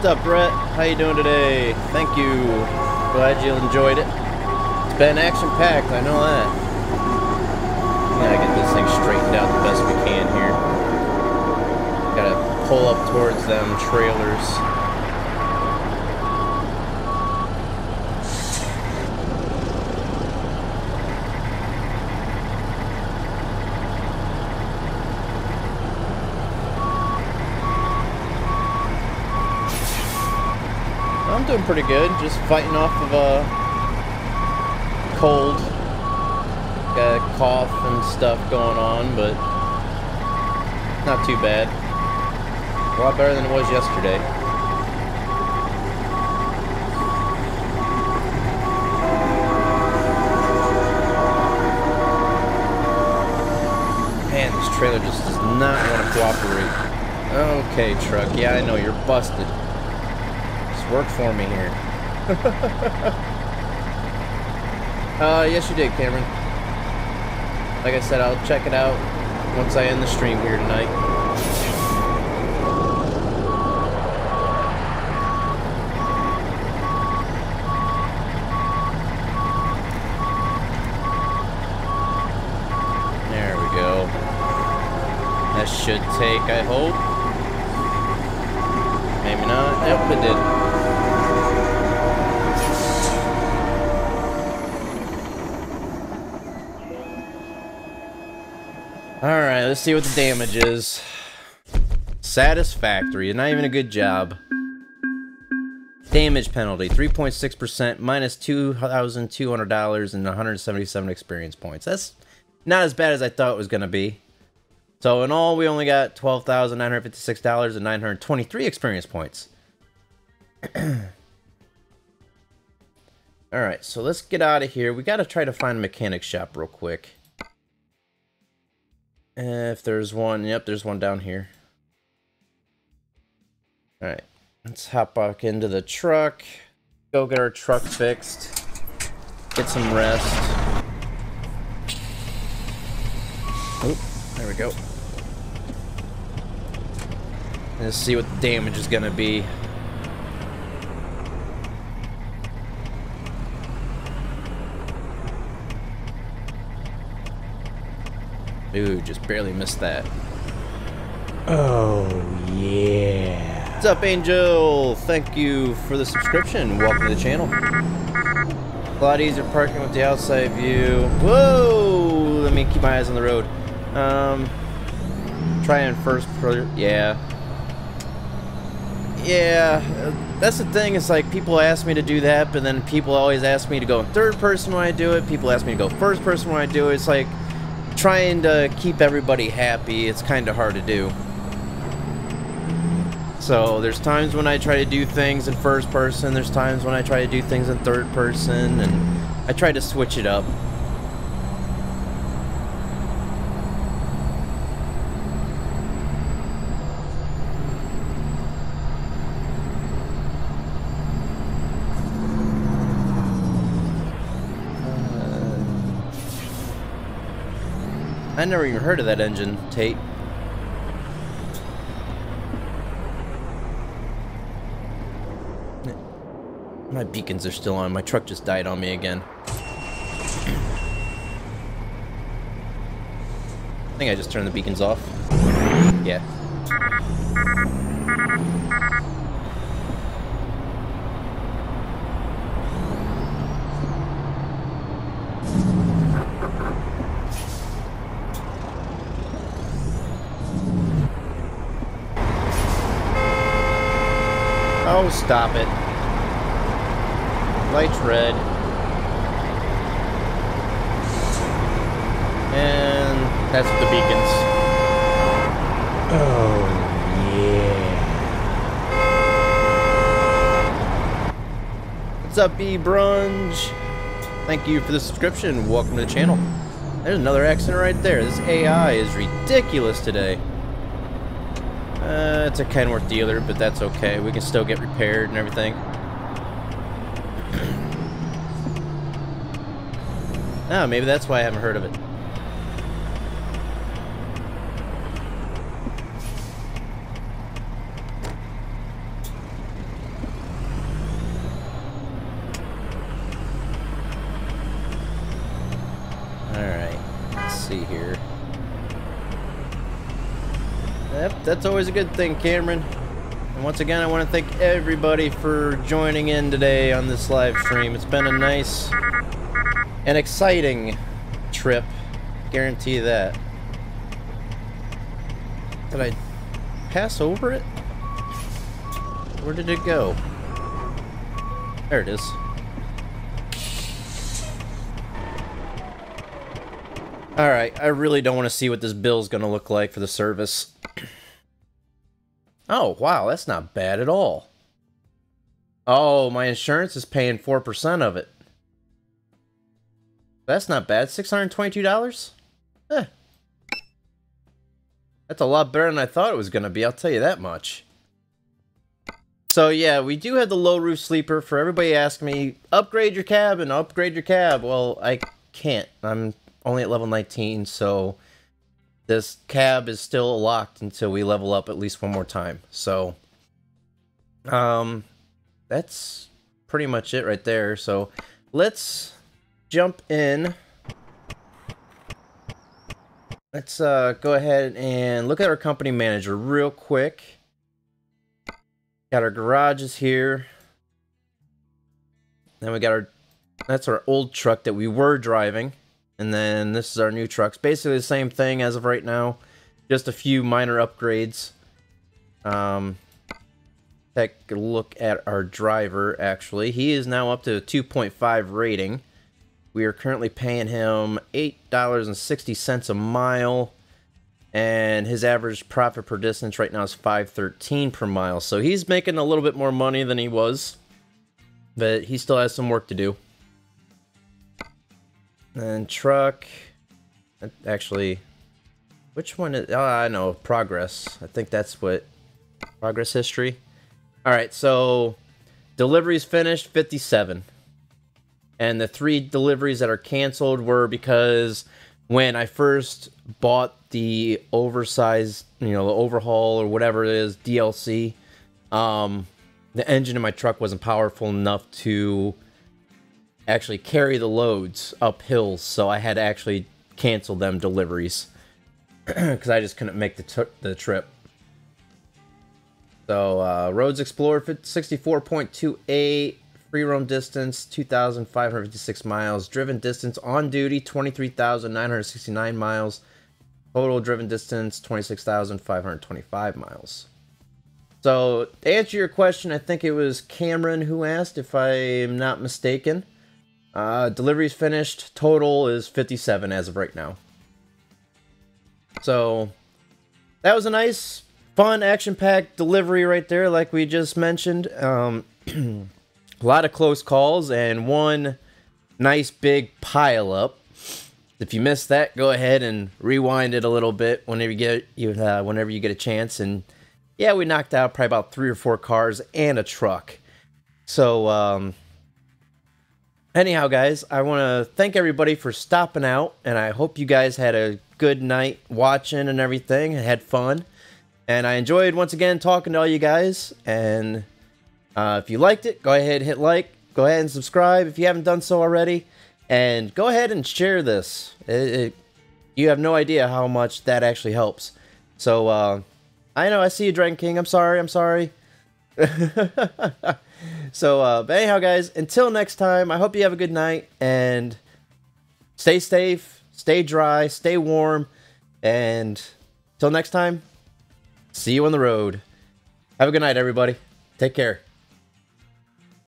What's up, Brett? How you doing today? Thank you. Glad you enjoyed it. It's been action-packed, I know that. We gotta get this thing straightened out the best we can here. Gotta pull up towards them trailers. I'm doing pretty good, just fighting off of a cold. Got a cough and stuff going on, but not too bad. A lot better than it was yesterday. Man, this trailer just does not want to cooperate. Okay, truck, yeah, I know, you're busted. Work for me here. Yes you did, Cameron. Like I said, I'll check it out once I end the stream here tonight. There we go. That should take, I hope. Maybe not. Yep, it did. Alright, let's see what the damage is. Satisfactory, not even a good job. Damage penalty, 3.6%, minus $2,200 and 177 experience points. That's not as bad as I thought it was going to be. So in all, we only got $12,956 and 923 experience points. Alright, so let's get out of here. We got to try to find a mechanic shop real quick. If there's one, yep, there's one down here. Alright, let's hop back into the truck. Go get our truck fixed. Get some rest. Oh, there we go. Let's see what the damage is gonna be. Ooh, just barely missed that. Oh, yeah. What's up, Angel? Thank you for the subscription. Welcome to the channel. A lot easier parking with the outside view. Whoa! Let me keep my eyes on the road. Try in first person. Yeah. Yeah, that's the thing. It's like people ask me to do that, but then people always ask me to go in third person when I do it. People ask me to go first person when I do it. It's like trying to keep everybody happy. It's kind of hard to do. So there's times when I try to do things in first person, there's times when I try to do things in third person, and I try to switch it up. I never even heard of that engine, Tate. My beacons are still on. My truck just died on me again. I think I just turned the beacons off. Yeah. Oh, stop it. Light's red. And that's the beacons. Oh, yeah. What's up, B Brunch? Thank you for the subscription. Welcome to the channel. There's another accident right there. This AI is ridiculous today. It's a Kenworth dealer, but that's okay. We can still get repaired and everything. Ah, maybe that's why I haven't heard of it. Alright, let's see here. Yep, that's always a good thing, Cameron. And once again, I want to thank everybody for joining in today on this live stream. It's been a nice and exciting trip. Guarantee you that. Did I pass over it? Where did it go? There it is. Alright, I really don't want to see what this bill's going to look like for the service. Oh, wow, that's not bad at all. Oh, my insurance is paying 4% of it. That's not bad. $622? Eh. That's a lot better than I thought it was going to be, I'll tell you that much. So, yeah, we do have the low roof sleeper. For everybody asking me, upgrade your cabin, upgrade your cab. Well, I can't. I'm only at level 19, so this cab is still locked until we level up at least one more time. So, that's pretty much it right there. So, let's jump in. Let's go ahead and look at our company manager real quick. Got our garages here. Then we got that's our old truck that we were driving. And then this is our new trucks. Basically the same thing as of right now. Just a few minor upgrades. Take a look at our driver, actually. He is now up to a 2.5 rating. We are currently paying him $8.60 a mile. And his average profit per distance right now is $5.13 per mile. So he's making a little bit more money than he was. But he still has some work to do. And truck, actually, which one is, oh, I know, progress. I think that's what, progress history. All right, so deliveries finished, 57. And the 3 deliveries that are canceled were because when I first bought the oversized, you know, the overhaul or whatever it is, DLC, the engine in my truck wasn't powerful enough to actually carry the loads up hills, so I had to actually cancel them deliveries because I just couldn't make the trip. So roads explored 64.28, free roam distance 2,556 miles, driven distance on duty 23,969 miles, total driven distance 26,525 miles. So to answer your question, I think it was Cameron who asked, if I'm not mistaken. Deliveries finished, total is 57 as of right now. So that was a nice, fun, action-packed delivery right there, like we just mentioned. A lot of close calls and one nice big pile-up. If you missed that, go ahead and rewind it a little bit whenever you get a chance. And yeah, we knocked out probably about 3 or 4 cars and a truck. So Anyhow, guys, I want to thank everybody for stopping out, and I hope you guys had a good night watching and everything and had fun. And I enjoyed, once again, talking to all you guys. And if you liked it, go ahead and hit like. Go ahead and subscribe if you haven't done so already. And go ahead and share this. You have no idea how much that actually helps. So, I know, I see you, Dragon King. I'm sorry. So, but anyhow, guys, until next time, I hope you have a good night. And stay safe, stay dry, stay warm. And till next time, see you on the road. Have a good night, everybody. Take care.